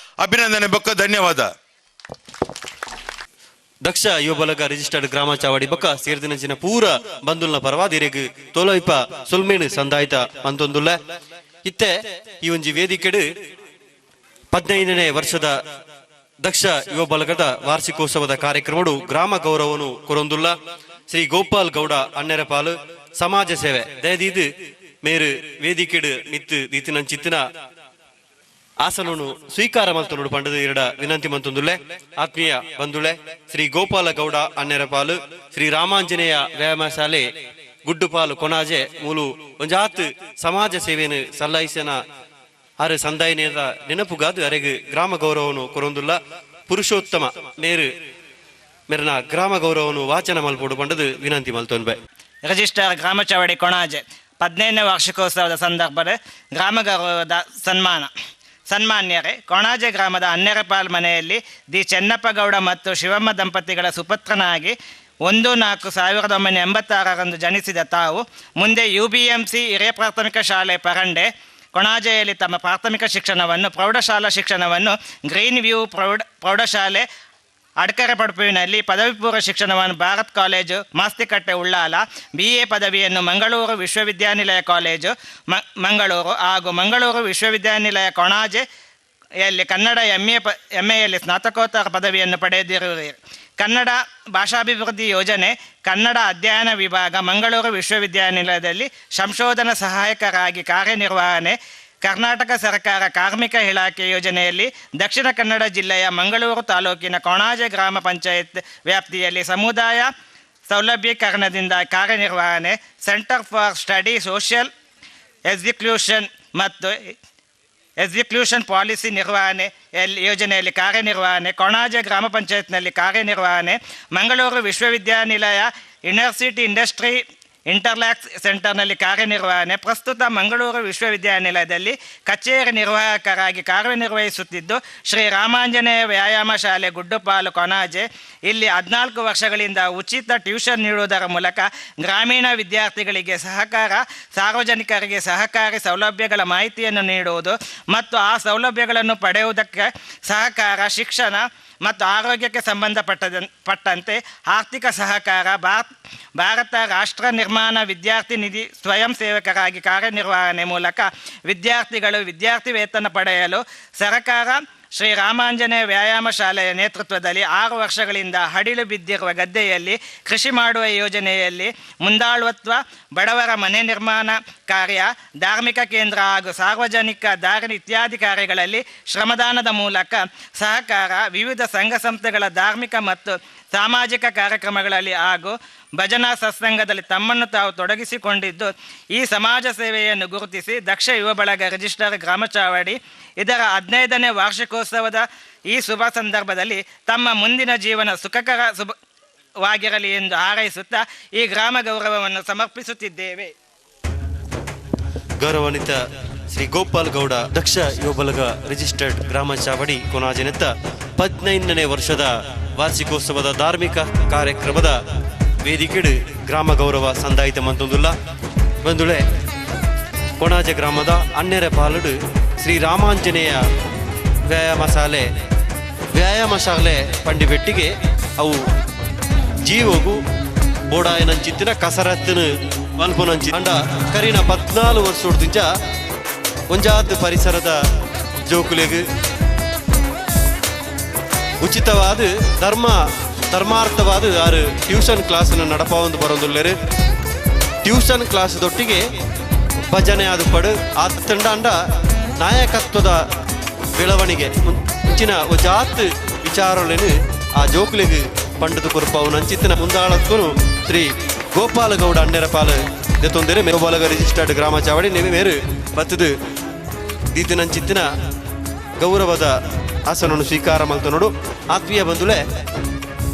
ಅಭಿನಂದನೆ ಬೊಕ್ಕ ಧನ್ಯವಾದ. ದಕ್ಷ ಯುವ ಬಲಗ ರಿಜಿಸ್ಟರ್ಡ್ ಗ್ರಾಮ ಚಾವಡಿ ಬೊಕ್ಕ ಸೇರ್ದಿನಂಚಿನ ಪೂರ ಬಂದುಲ್ನ ಪರವಾದಿರೆಗ್ ತೋಲೈಪ ಸುಲ್ಮೇನು ಸಂದಾಯಿತ ಅಂತೊಂದುಲ್ಲ ಇತ್ತೆ ಈ ಒಂಜಿ ವೇದಿಕೆಡು 15ನೇ ವರ್ಷದ ದಕ್ಷ ಯುವ ಬಲಗದ ವಾರ್ಷಿಕೋತ್ಸವದ ಕಾರ್ಯಕ್ರಮಡು ಗ್ರಾಮ ಗೌರವನು ಕೊರೊಂದುಲ್ಲ ಶ್ರೀ ಗೋಪಾಲ್ ಗೌಡ ಅಣ್ಣೆರಪಾಲು ಸಮಾಜ ಸೇವೆ ದಯದೀದು ಮೇರು ವೇದಿಕೆಡು ಮಿತ್ತು ದೀತಿನಂಚಿತ್ತಿನ ಆಸನನು ಸ್ವೀಕಾರ ಮಲ್ತನೋಡು ಪಂಡದ ಎರಡ ವಿನಂತಿ ಮಂತೊಂದುಲ್ಲೆ ಆತ್ಮೀಯ ಬಂಧುಳೆ ಶ್ರೀ ಗೋಪಾಲ ಗೌಡ ಅಣ್ಣೆರಪಾಲು ಶ್ರೀ ರಾಮಾಂಜನೇಯ ವ್ಯಾಯಾಮ ಶಾಲೆ ಗುಡ್ಡುಪಾಲು ಕೊನಾಜೆ ಮೂಲು ಒಂಜಾತ್ ಸಮಾಜ ಸೇವೆಯನ್ನು ಸಲ್ಲಾಯಿಸನ ಆರು ಸಂದಾಯಿನಿಯದ ನೆನಪುಗಾದು ಅರೆಗೆ ಗ್ರಾಮ ಗೌರವನು ಕೊರೊಂದುಲ್ಲ ಪುರುಷೋತ್ತಮ ನೇರು ಮೆರನ ಗ್ರಾಮ ಗೌರವನು ವಾಚನ ಮಲ್ಪೋಡು ಬಂಡದು ವಿನಂತಿ ಮಲ್ತೋನ್ಬೆ. ರಿಜಿಸ್ಟರ್ ಗ್ರಾಮ ಚಾವಡಿ ಕೊಣಾಜೆ 15ನೇ ವಾರ್ಷಿಕೋತ್ಸವದ ಸಂದರ್ಭದ ಗ್ರಾಮ ಗೌರವದ ಸನ್ಮಾನ್ಯರೇ, ಕೊಣಾಜೆ ಗ್ರಾಮದ ಅನ್ನೆರಪಾಲ್ ಮನೆಯಲ್ಲಿ ದಿ ಚೆನ್ನಪ್ಪಗೌಡ ಮತ್ತು ಶಿವಮ್ಮ ದಂಪತಿಗಳ ಸುಪುತ್ರನಾಗಿ 1/4/1986 ಜನಿಸಿದ ತಾವು ಮುಂದೆ UBMC ಹಿರಿಯ ಪ್ರಾಥಮಿಕ ಶಾಲೆ ಪರಂಡೆ ಕೊಣಾಜೆಯಲ್ಲಿ ತಮ್ಮ ಪ್ರಾಥಮಿಕ ಶಿಕ್ಷಣವನ್ನು, ಪ್ರೌಢಶಾಲಾ ಶಿಕ್ಷಣವನ್ನು ಗ್ರೀನ್ ವ್ಯೂ ಪ್ರೌಢಶಾಲೆ ಅಡ್ಕರೆ ಪಡುಪುವಿನಲ್ಲಿ, ಪದವಿ ಪೂರ್ವ ಶಿಕ್ಷಣವನ್ನು ಭಾರತ್ ಕಾಲೇಜು ಮಾಸ್ತಿಕಟ್ಟೆ ಉಳ್ಳಾಲ, BA ಪದವಿಯನ್ನು ಮಂಗಳೂರು ವಿಶ್ವವಿದ್ಯಾನಿಲಯ ಕಾಲೇಜು ಮಂಗಳೂರು ಹಾಗೂ ಮಂಗಳೂರು ವಿಶ್ವವಿದ್ಯಾನಿಲಯ ಕೊಣಾಜೆಯಲ್ಲಿ ಕನ್ನಡ MAಯಲ್ಲಿ ಸ್ನಾತಕೋತ್ತರ ಪದವಿಯನ್ನು ಪಡೆದಿರುವಿರಿ. ಕನ್ನಡ ಭಾಷಾಭಿವೃದ್ಧಿ ಯೋಜನೆ ಕನ್ನಡ ಅಧ್ಯಯನ ವಿಭಾಗ ಮಂಗಳೂರು ವಿಶ್ವವಿದ್ಯಾನಿಲಯದಲ್ಲಿ ಸಂಶೋಧನಾ ಸಹಾಯಕರಾಗಿ ಕಾರ್ಯನಿರ್ವಹಣೆ. ಕರ್ನಾಟಕ ಸರ್ಕಾರ ಕಾರ್ಮಿಕ ಇಲಾಖೆ ಯೋಜನೆಯಲ್ಲಿ ದಕ್ಷಿಣ ಕನ್ನಡ ಜಿಲ್ಲೆಯ ಮಂಗಳೂರು ತಾಲೂಕಿನ ಕೊಣಾಜೆ ಗ್ರಾಮ ಪಂಚಾಯತ್ ವ್ಯಾಪ್ತಿಯಲ್ಲಿ ಸಮುದಾಯ ಸೌಲಭ್ಯೀಕರಣದಿಂದ ಕಾರ್ಯನಿರ್ವಹಣೆ. Centre for study social execution policy ನಿರ್ವಹಣೆ ಯೋಜನೆಯಲ್ಲಿ ಕಾರ್ಯನಿರ್ವಹಣೆ. ಕೊಣಾಜೆ ಗ್ರಾಮ ಪಂಚಾಯತ್ನಲ್ಲಿ ಕಾರ್ಯನಿರ್ವಹಣೆ. ಮಂಗಳೂರು ವಿಶ್ವವಿದ್ಯಾನಿಲಯ ಯೂನಿವರ್ಸಿಟಿ ಇಂಡಸ್ಟ್ರಿ ಇಂಟರ್ಲ್ಯಾಕ್ಸ್ ಸೆಂಟರ್ನಲ್ಲಿ ಕಾರ್ಯನಿರ್ವಹಣೆ. ಪ್ರಸ್ತುತ ಮಂಗಳೂರು ವಿಶ್ವವಿದ್ಯಾನಿಲಯದಲ್ಲಿ ಕಚೇರಿ ನಿರ್ವಾಹಕರಾಗಿ ಕಾರ್ಯನಿರ್ವಹಿಸುತ್ತಿದ್ದು ಶ್ರೀ ರಾಮಾಂಜನೇಯ ವ್ಯಾಯಾಮ ಶಾಲೆ ಗುಡ್ಡುಪಾಲು ಕೊಣಾಜೆ. ಇಲ್ಲಿ 14 ವರ್ಷಗಳಿಂದ ಉಚಿತ ಟ್ಯೂಷನ್ ನೀಡುವುದರ ಮೂಲಕ ಗ್ರಾಮೀಣ ವಿದ್ಯಾರ್ಥಿಗಳಿಗೆ ಸಹಕಾರ, ಸಾರ್ವಜನಿಕರಿಗೆ ಸಹಕಾರಿ ಸೌಲಭ್ಯಗಳ ಮಾಹಿತಿಯನ್ನು ನೀಡುವುದು ಮತ್ತು ಆ ಸೌಲಭ್ಯಗಳನ್ನು ಪಡೆಯುವುದಕ್ಕೆ ಸಹಕಾರ, ಶಿಕ್ಷಣ ಮತ್ತು ಆರೋಗ್ಯಕ್ಕೆ ಸಂಬಂಧಪಟ್ಟಂತೆ ಆರ್ಥಿಕ ಸಹಕಾರ. ಭಾರತ ರಾಷ್ಟ್ರ ನಿರ್ಮಾಣ ವಿದ್ಯಾರ್ಥಿ ನಿಧಿ ಸ್ವಯಂ ಸೇವಕರಾಗಿ ಕಾರ್ಯನಿರ್ವಹಣೆ ಮೂಲಕ ವಿದ್ಯಾರ್ಥಿಗಳು ವಿದ್ಯಾರ್ಥಿ ವೇತನ ಪಡೆಯಲು ಸರ್ಕಾರ ಶ್ರೀ ರಾಮಾಂಜನೇಯ ವ್ಯಾಯಾಮ ಶಾಲೆಯ ನೇತೃತ್ವದಲ್ಲಿ 6 ವರ್ಷಗಳಿಂದ ಹಡಿಲು ಬಿದ್ದಿರುವ ಗದ್ದೆಯಲ್ಲಿ ಕೃಷಿ ಮಾಡುವ ಯೋಜನೆಯಲ್ಲಿ ಮುಂದಾಳುತ್ವ, ಬಡವರ ಮನೆ ನಿರ್ಮಾಣ ಕಾರ್ಯ, ಧಾರ್ಮಿಕ ಕೇಂದ್ರ ಹಾಗೂ ಸಾರ್ವಜನಿಕ ದಾರಿ ಇತ್ಯಾದಿ ಕಾರ್ಯಗಳಲ್ಲಿ ಶ್ರಮದಾನದ ಮೂಲಕ ಸಹಕಾರ, ವಿವಿಧ ಸಂಘ ಸಂಸ್ಥೆಗಳ ಧಾರ್ಮಿಕ ಮತ್ತು ಸಾಮಾಜಿಕ ಕಾರ್ಯಕ್ರಮಗಳಲ್ಲಿ ಹಾಗೂ ಭಜನಾ ಸತ್ಸಂಗದಲ್ಲಿ ತಮ್ಮನ್ನು ತಾವು ತೊಡಗಿಸಿಕೊಂಡಿದ್ದು ಈ ಸಮಾಜ ಸೇವೆಯನ್ನು ಗುರುತಿಸಿ ದಕ್ಷ ಯುವ ಬಳಗ ರಿಜಿಸ್ಟರ್ ಗ್ರಾಮ ಚಾವಡಿ ಇದರ 15ನೇ ವಾರ್ಷಿಕೋತ್ಸವದ ಈ ಶುಭ ಸಂದರ್ಭದಲ್ಲಿ ತಮ್ಮ ಮುಂದಿನ ಜೀವನ ಸುಖಕರವಾಗಿರಲಿ ಎಂದು ಹಾರೈಸುತ್ತಾ ಈ ಗ್ರಾಮ ಗೌರವವನ್ನು ಸಮರ್ಪಿಸುತ್ತಿದ್ದೇವೆ. ಗೌರವಾನ್ವಿತ ಶ್ರೀ ಗೋಪಾಲ್ ಗೌಡ ದಕ್ಷ ಯುವ ಬಳಗ ರಿಜಿಸ್ಟರ್ಡ್ ಗ್ರಾಮ ಚಾವಡಿ ಕೊಣಾಜೆನೆತ್ತ 15ನೇ ವರ್ಷದ ವಾರ್ಷಿಕೋತ್ಸವದ ಧಾರ್ಮಿಕ ಕಾರ್ಯಕ್ರಮದ ವೇದಿಕೆಡು ಗ್ರಾಮ ಗೌರವ ಸಂದಾಯಿತ ಮಂತೊಂದುಲ್ಲ ಬಂದುಳೆ ಕೊಣಾಜೆ ಗ್ರಾಮದ ಅನ್ನೆರೆ ಪಾಲುಡು ಶ್ರೀ ರಾಮಾಂಜನೇಯ ವ್ಯಾಯಾಮ ಶಾಲೆ ಪಂಡಿಬೆಟ್ಟಿಗೆ ಅವು ಜೀವಗು ಬೋಡಾಯನಂಚಿತ್ತಿನ ಕಸರತ್ತಿನ ಮಲ್ಪುನಂಚಿ ಅಂಡ ಕರಿನ 14 ವರ್ಷದಿಂದ ಒಂಜಾದ ಪರಿಸರದ ಜೋಕುಲೆಗು ಉಚಿತವಾದ ಧರ್ಮಾರ್ಥವಾದ 6 ಟ್ಯೂಷನ್ ಕ್ಲಾಸನ್ನು ನಡಪಾವಂದು ಬರೋದುಲ್ಲೇರು. ಟ್ಯೂಷನ್ ಕ್ಲಾಸ್ದೊಟ್ಟಿಗೆ ಭಜನೆ ಆದ ಪಡು ಆತಂಡ ಅಂಡ ನಾಯಕತ್ವದ ಬೆಳವಣಿಗೆ ಮುಂಚಿನ ಜಾತ್ ವಿಚಾರಗಳನ್ನು ಆ ಜೋಕುಲೆಗೆ ಪಂಡದು ಕೊರಪಾವು ನಂಚಿತ್ತಿನ ಮುಂದಾಳತ್ವನು ಶ್ರೀ ಗೋಪಾಲ ಗೌಡ ಅನ್ನೆರಪಾಲ ದೆತ್ತೊಂದರೆ ಗೋಪಾಲಗ ರಿಜಿಸ್ಟರ್ಡ್ ಗ್ರಾಮ ಚಾವಡಿ ನೀವು ಮೇರು ಬತ್ತದು ದೀತಿನಂಚಿತ್ತಿನ ಗೌರವದ ಆಸನವನ್ನು ಸ್ವೀಕಾರ ಮಲ್ತು ನೋಡು. ಆತ್ಮೀಯ ಬಂಧುಳೆ,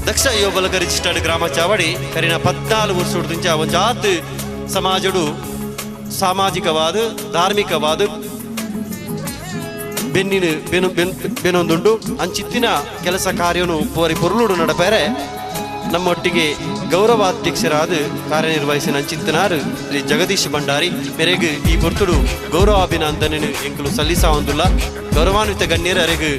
ದಕ್ಷ ಯುವ ಬಳಗ ರಿಜಿಸ್ಟರ್ಡ್ ಗ್ರಾಮ ಚಾವಡಿ ಕರಿನ 14 ವರ್ಷದಿಂದ ಒಂಜಾತ್ ಸಮಾಜಡು ಸಾಮಾಜಿಕವಾದ ಧಾರ್ಮಿಕವಾದ ಬೆನ್ನೊಂದುಂಡು ಅಂಚಿತ್ತಿನ ಕೆಲಸ ಕಾರ್ಯನು ಪೊರುಳುಡು ನಡಪೇರೆ ನಮ್ಮೊಟ್ಟಿಗೆ ಗೌರವಾಧ್ಯಕ್ಷರಾದ ಕಾರ್ಯನಿರ್ವಹಿಸಿನ ಅಂಚಿತ್ತನಾರು ಶ್ರೀ ಜಗದೀಶ್ ಭಂಡಾರಿ ಮೇರೆಗೆ ಈ ಪೊರ್ತುಡು ಗೌರವಾಭಿನಂದನೆ ಎಂಕಲು ಸಲ್ಲಿಸ ಹೊಂದಿಲ್ಲ. ಗೌರವಾನ್ವಿತ ಗಣ್ಯರು ಅರೆಗೆ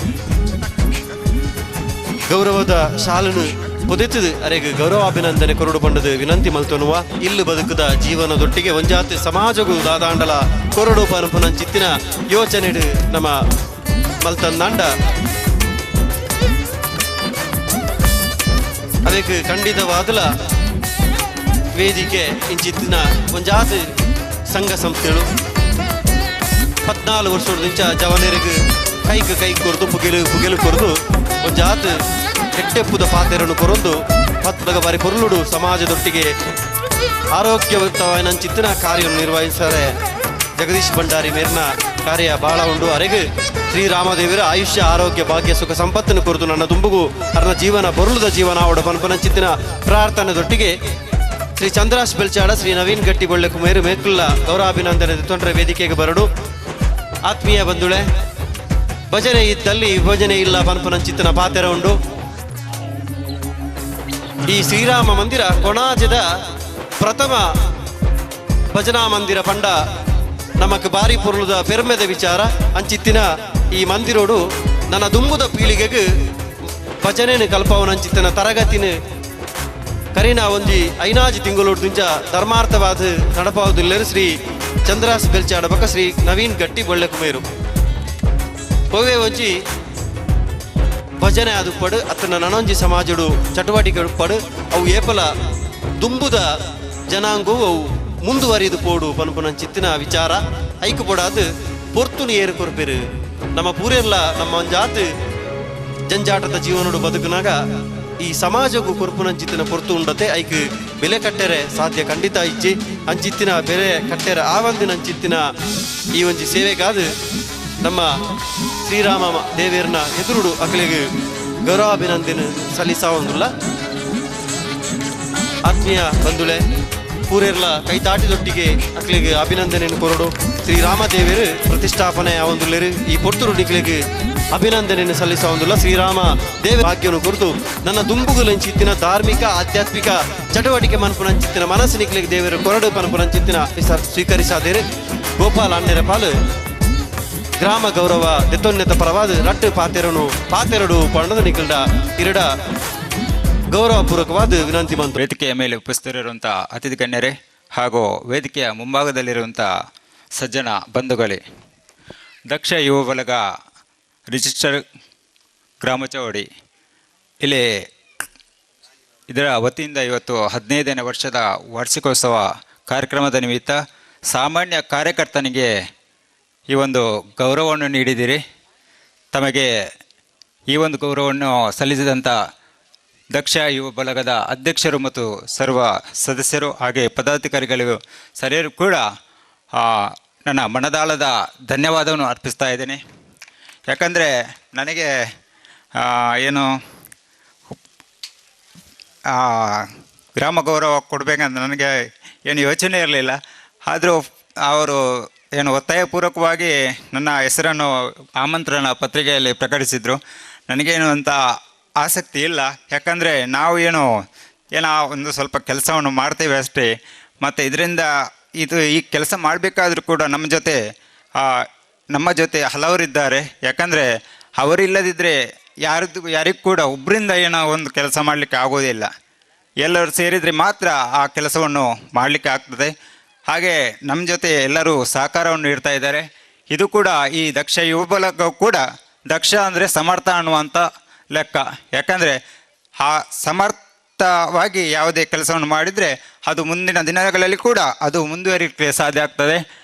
ಗೌರವದ ಶಾಲನು ಪೊದೆತದು ಅರೆಗೆ ಗೌರವಾಭಿನಂದನೆ ಕೊರಡು ಪಂಡದು ವಿನಂತಿ ಮಲ್ತೊನುವ ಇಲ್ಲು ಬದುಕದ ಜೀವನದೊಟ್ಟಿಗೆ ಒಂಜಾತಿ ಸಮಾಜಗೂ ದಾದಾಂಡಲ ಕೊರಡು ಪನಪುನಂಚಿತ್ತಿನ ಯೋಚನೆಡು ನಮ್ಮ ಮಲ್ತಂದಾಂಡ ಅದಕ್ಕೆ ಖಂಡಿತವಾದಲ ವೇದಿಕೆ ಇಂಚಿತ್ತಿನ ಒಂಜಾತಿ ಸಂಘ ಸಂಸ್ಥೆಗಳು 14 ವರ್ಷದಿಂದ ಜವನರಿಗೆ ಕೈ ಕೊರದು ಪುಗೆಲು ಕೊರದು ಒಂಜಾತ್ ಎಟ್ಟೆಪ್ಪುದ ಪಾತೆರನ್ನು ಕೊರೊಂದು 10 ಬಾರಿ ಪೊರುಳುಡು ಸಮಾಜದೊಟ್ಟಿಗೆ ಆರೋಗ್ಯವಂತವಾದ ಚಿತ್ತಿನ ಕಾರ್ಯವನ್ನು ನಿರ್ವಹಿಸರೆ ಜಗದೀಶ್ ಭಂಡಾರಿ ಮೇರ್ನ ಕಾರ್ಯ ಬಾಳ ಉಂಡು ಅರೆಗೆ ಶ್ರೀರಾಮದೇವರ ಆಯುಷ್ಯ ಆರೋಗ್ಯ ಭಾಗ್ಯ ಸುಖ ಸಂಪತ್ತನ್ನು ಕುರಿತು ನನ್ನ ತುಂಬುಗು ಅರ್ನ ಜೀವನ ಬರುಳದ ಜೀವನ ಅವಡ ಪನ್ಪನಂಚಿತ್ತಿನ ಪ್ರಾರ್ಥನೆದೊಟ್ಟಿಗೆ ಶ್ರೀ ಚಂದ್ರಾಸ್ ಬೆಲ್ಚಾಡ ಶ್ರೀ ನವೀನ್ ಗಟ್ಟಿ ಬೊಳ್ಳೆ ಕುಮೇರು ಮೇಕುಲ್ಲ ಗೌರವಾಭಿನಂದನೆ ತೊಂದರೆ ವೇದಿಕೆಗೆ ಬರಡು. ಆತ್ಮೀಯ ಬಂಧುಳೆ, ಭಜನೆ ಇದ್ದಲ್ಲಿ ವಿಭಜನೆ ಇಲ್ಲ ಪನ್ಪನಂಚಿತ್ತಿನ ಪಾತೆರ ಉಂಡು. ಈ ಶ್ರೀರಾಮ ಮಂದಿರ ಕೊಣಾಜದ ಪ್ರಥಮ ಭಜನಾ ಮಂದಿರ ಪಂಡ ನಮಕ್ ಬಾರಿ ಪುರುಳದ ಪೆರ್ಮೆದ ವಿಚಾರ ಅಂಚಿತ್ತಿನ ಈ ಮಂದಿರೋಡು ನನ್ನ ದುಂಬುದ ಪೀಳಿಗೆಗೆ ಭಜನೆನು ಕಲ್ಪವನಂಚಿತ್ತಿನ ತರಗತಿನ ಕರಿನ ಒಂಜಿ ಐನಾಜಿ ತಿಂಗಳೋಡು ದುಂಚ ಧರ್ಮಾರ್ಥವಾದ ನಡಪಾವುದಿಲ್ಲರು ಶ್ರೀ ಚಂದ್ರಾಸ್ ಬೆಲ್ಚಾಡ ಬಕ ಶ್ರೀ ನವೀನ್ ಗಟ್ಟಿ ಬೊಳ್ಳೆ ಕುಮೇರು ಪೋವೆ ಒಂಜಿ ಭಜನೆ ಅದು ಪಡು ಅತ್ತನ ನನೊಂಜಿ ಸಮಾಜಡು ಚಟುವಟಿಕೆ ಪಡು ಅವು ಏಪಲ ದುಂಬುದ ಜನಾಂಗವು ಅವು ಮುಂದುವರಿದು ಪೋಡು ಪನ್ಪುನಂಚಿತ್ತಿನ ವಿಚಾರ ಐಕು ಪೋಡಾದು ಪೊರ್ತುನಿ ಏರು ಕೊರ್ಪೆರು ನಮ್ಮ ಪೂರೆಲ್ಲ ನಮ್ಮ ಜಾತ್ ಜಂಜಾಟದ ಜೀವನಡು ಬದುಕಿನಾಗ ಈ ಸಮಾಜಕ್ಕೂ ಕೊರ್ಪುನಂಚಿತ್ತಿನ ಪೊರ್ತು ಉಂಡತೆ ಐಕ್ ಬೆಲೆ ಕಟ್ಟೆರೆ ಸಾಧ್ಯ ಖಂಡಿತ ಇಜ್ಜಿ ಅಂಚಿತ್ತಿನ ಬೆಲೆ ಕಟ್ಟೆರೆ ಆ ಒಂದಿನ ಅಂಚಿತ್ತಿನ ಈ ಒಂಜಿ ಸೇವೆಗಾದು ನಮ್ಮ ಶ್ರೀರಾಮ ದೇವೇರ್ನ ಎದುರುಡು ಅಕಲಿಗೆ ಗೌರವಾಭಿನಂದನೆ ಸಲ್ಲಿಸಾವಂದುಲ್ಲ. ಆತ್ಮೀಯ ಬಂಧುಳೆ, ಪೂರೆರ್ಲ ಕೈತಾಟಿದೊಟ್ಟಿಗೆ ಅಕ್ಲಿಗೆ ಅಭಿನಂದನೆಯನ್ನು ಕೊರಡು. ಶ್ರೀರಾಮದೇವರು ಪ್ರತಿಷ್ಠಾಪನೆ ಆವಂದುಲ್ಲೇರು ಈ ಪೊರ್ತುರು ನಿಕ್ಲಿಗೆ ಅಭಿನಂದನೆಯನ್ನು ಸಲ್ಲಿಸಾವಂದುಲ್ಲ. ಶ್ರೀರಾಮ ದೇವ ಭಾಗ್ಯವನ್ನು ಕುರಿತು ನನ್ನ ದುಂಬುಗುಲಂಚಿತ್ತಿನ ಧಾರ್ಮಿಕ ಆಧ್ಯಾತ್ಮಿಕ ಚಟುವಟಿಕೆ ಮನ್ಪುನಂಚಿತ್ತಿನ ಮನಸ್ಸು ನಿಕ್ಲಿಗೆ ದೇವರು ಕೊರಡು ಪನ್ಪುನಂಚಿತ್ತಿನ ಸ್ವೀಕರಿಸಾದೇರು. ಗೋಪಾಲ್ ಅಣ್ಣೆರ ಪಾಲು ಗ್ರಾಮ ಗೌರವ ದೆತ್ತೊನ್ನೆತ ಪರವಾದ ರಟ್ಟು ಪಾತೆರಡು ಪಂಡದ ನಿಕಲ್ಡ ಇರಡ ಗೌರವಪೂರ್ವಕವಾದ ವಿನಂತಿ ಬಂತು. ವೇದಿಕೆಯ ಮೇಲೆ ಉಪಸ್ಥಿತರಿರುವಂಥ ಅತಿಥಿ ಗಣ್ಯರೇ ಹಾಗೂ ವೇದಿಕೆಯ ಮುಂಭಾಗದಲ್ಲಿರುವಂಥ ಸಜ್ಜನ ಬಂಧುಗಳೇ, ದಕ್ಷ ಯುವ ಬಲಗ ರಿಜಿಸ್ಟರ್ ಗ್ರಾಮ ಚೌಡಿ ಇಲ್ಲಿ ಇದರ ವತಿಯಿಂದ ಇವತ್ತು 15ನೇ ವರ್ಷದ ವಾರ್ಷಿಕೋತ್ಸವ ಕಾರ್ಯಕ್ರಮದ ನಿಮಿತ್ತ ಸಾಮಾನ್ಯ ಕಾರ್ಯಕರ್ತನಿಗೆ ಈ ಒಂದು ಗೌರವವನ್ನು ನೀಡಿದ್ದೀರಿ. ತಮಗೆ ಈ ಒಂದು ಗೌರವವನ್ನು ಸಲ್ಲಿಸಿದಂಥ ದಕ್ಷ ಯುವ ಬಲಗದ ಅಧ್ಯಕ್ಷರು ಮತ್ತು ಸರ್ವ ಸದಸ್ಯರು ಹಾಗೆ ಪದಾಧಿಕಾರಿಗಳಿಗೂ ಸರಿಯರು ಕೂಡ ನನ್ನ ಮನದಾಳದ ಧನ್ಯವಾದವನ್ನು ಅರ್ಪಿಸ್ತಾ ಇದ್ದೇನೆ. ಯಾಕಂದರೆ ನನಗೆ ಏನು ಗ್ರಾಮ ಗೌರವ ಕೊಡಬೇಕಂತ ನನಗೆ ಏನು ಯೋಚನೆ ಇರಲಿಲ್ಲ. ಆದರೂ ಅವರು ಏನು ಒತ್ತಾಯಪೂರ್ವಕವಾಗಿ ನನ್ನ ಹೆಸರನ್ನು ಆಮಂತ್ರಣ ಪತ್ರಿಕೆಯಲ್ಲಿ ಪ್ರಕಟಿಸಿದರು. ನನಗೇನು ಅಂತ ಆಸಕ್ತಿ ಇಲ್ಲ. ಯಾಕಂದರೆ ನಾವು ಏನೋ ಒಂದು ಸ್ವಲ್ಪ ಕೆಲಸವನ್ನು ಮಾಡ್ತೇವೆ ಅಷ್ಟೇ. ಮತ್ತು ಇದರಿಂದ ಈ ಕೆಲಸ ಮಾಡಬೇಕಾದ್ರೂ ಕೂಡ ನಮ್ಮ ಜೊತೆ ಹಲವರಿದ್ದಾರೆ. ಯಾಕಂದರೆ ಅವರಿಲ್ಲದಿದ್ದರೆ ಯಾರಿಗೂ ಕೂಡ ಒಬ್ಬರಿಂದ ಏನೋ ಒಂದು ಕೆಲಸ ಮಾಡಲಿಕ್ಕೆ ಆಗೋದಿಲ್ಲ. ಎಲ್ಲರೂ ಸೇರಿದರೆ ಮಾತ್ರ ಆ ಕೆಲಸವನ್ನು ಮಾಡಲಿಕ್ಕೆ ಆಗ್ತದೆ. ಹಾಗೆ ನಮ್ಮ ಜೊತೆ ಎಲ್ಲರೂ ಸಹಕಾರವನ್ನು ನೀಡ್ತಾ ಇದ್ದಾರೆ. ಇದು ಕೂಡ ಈ ದಕ್ಷ ಯುವ ಬಲಗೂ ಕೂಡ ದಕ್ಷ ಅಂದರೆ ಸಮರ್ಥ ಅನ್ನುವಂಥ ಲೆಕ್ಕ. ಯಾಕಂದರೆ ಆ ಸಮರ್ಥವಾಗಿ ಯಾವುದೇ ಕೆಲಸವನ್ನು ಮಾಡಿದರೆ ಅದು ಮುಂದಿನ ದಿನಗಳಲ್ಲಿ ಕೂಡ ಅದು ಮುಂದುವರಿಲಿಕ್ಕೆ ಸಾಧ್ಯ ಆಗ್ತದೆ.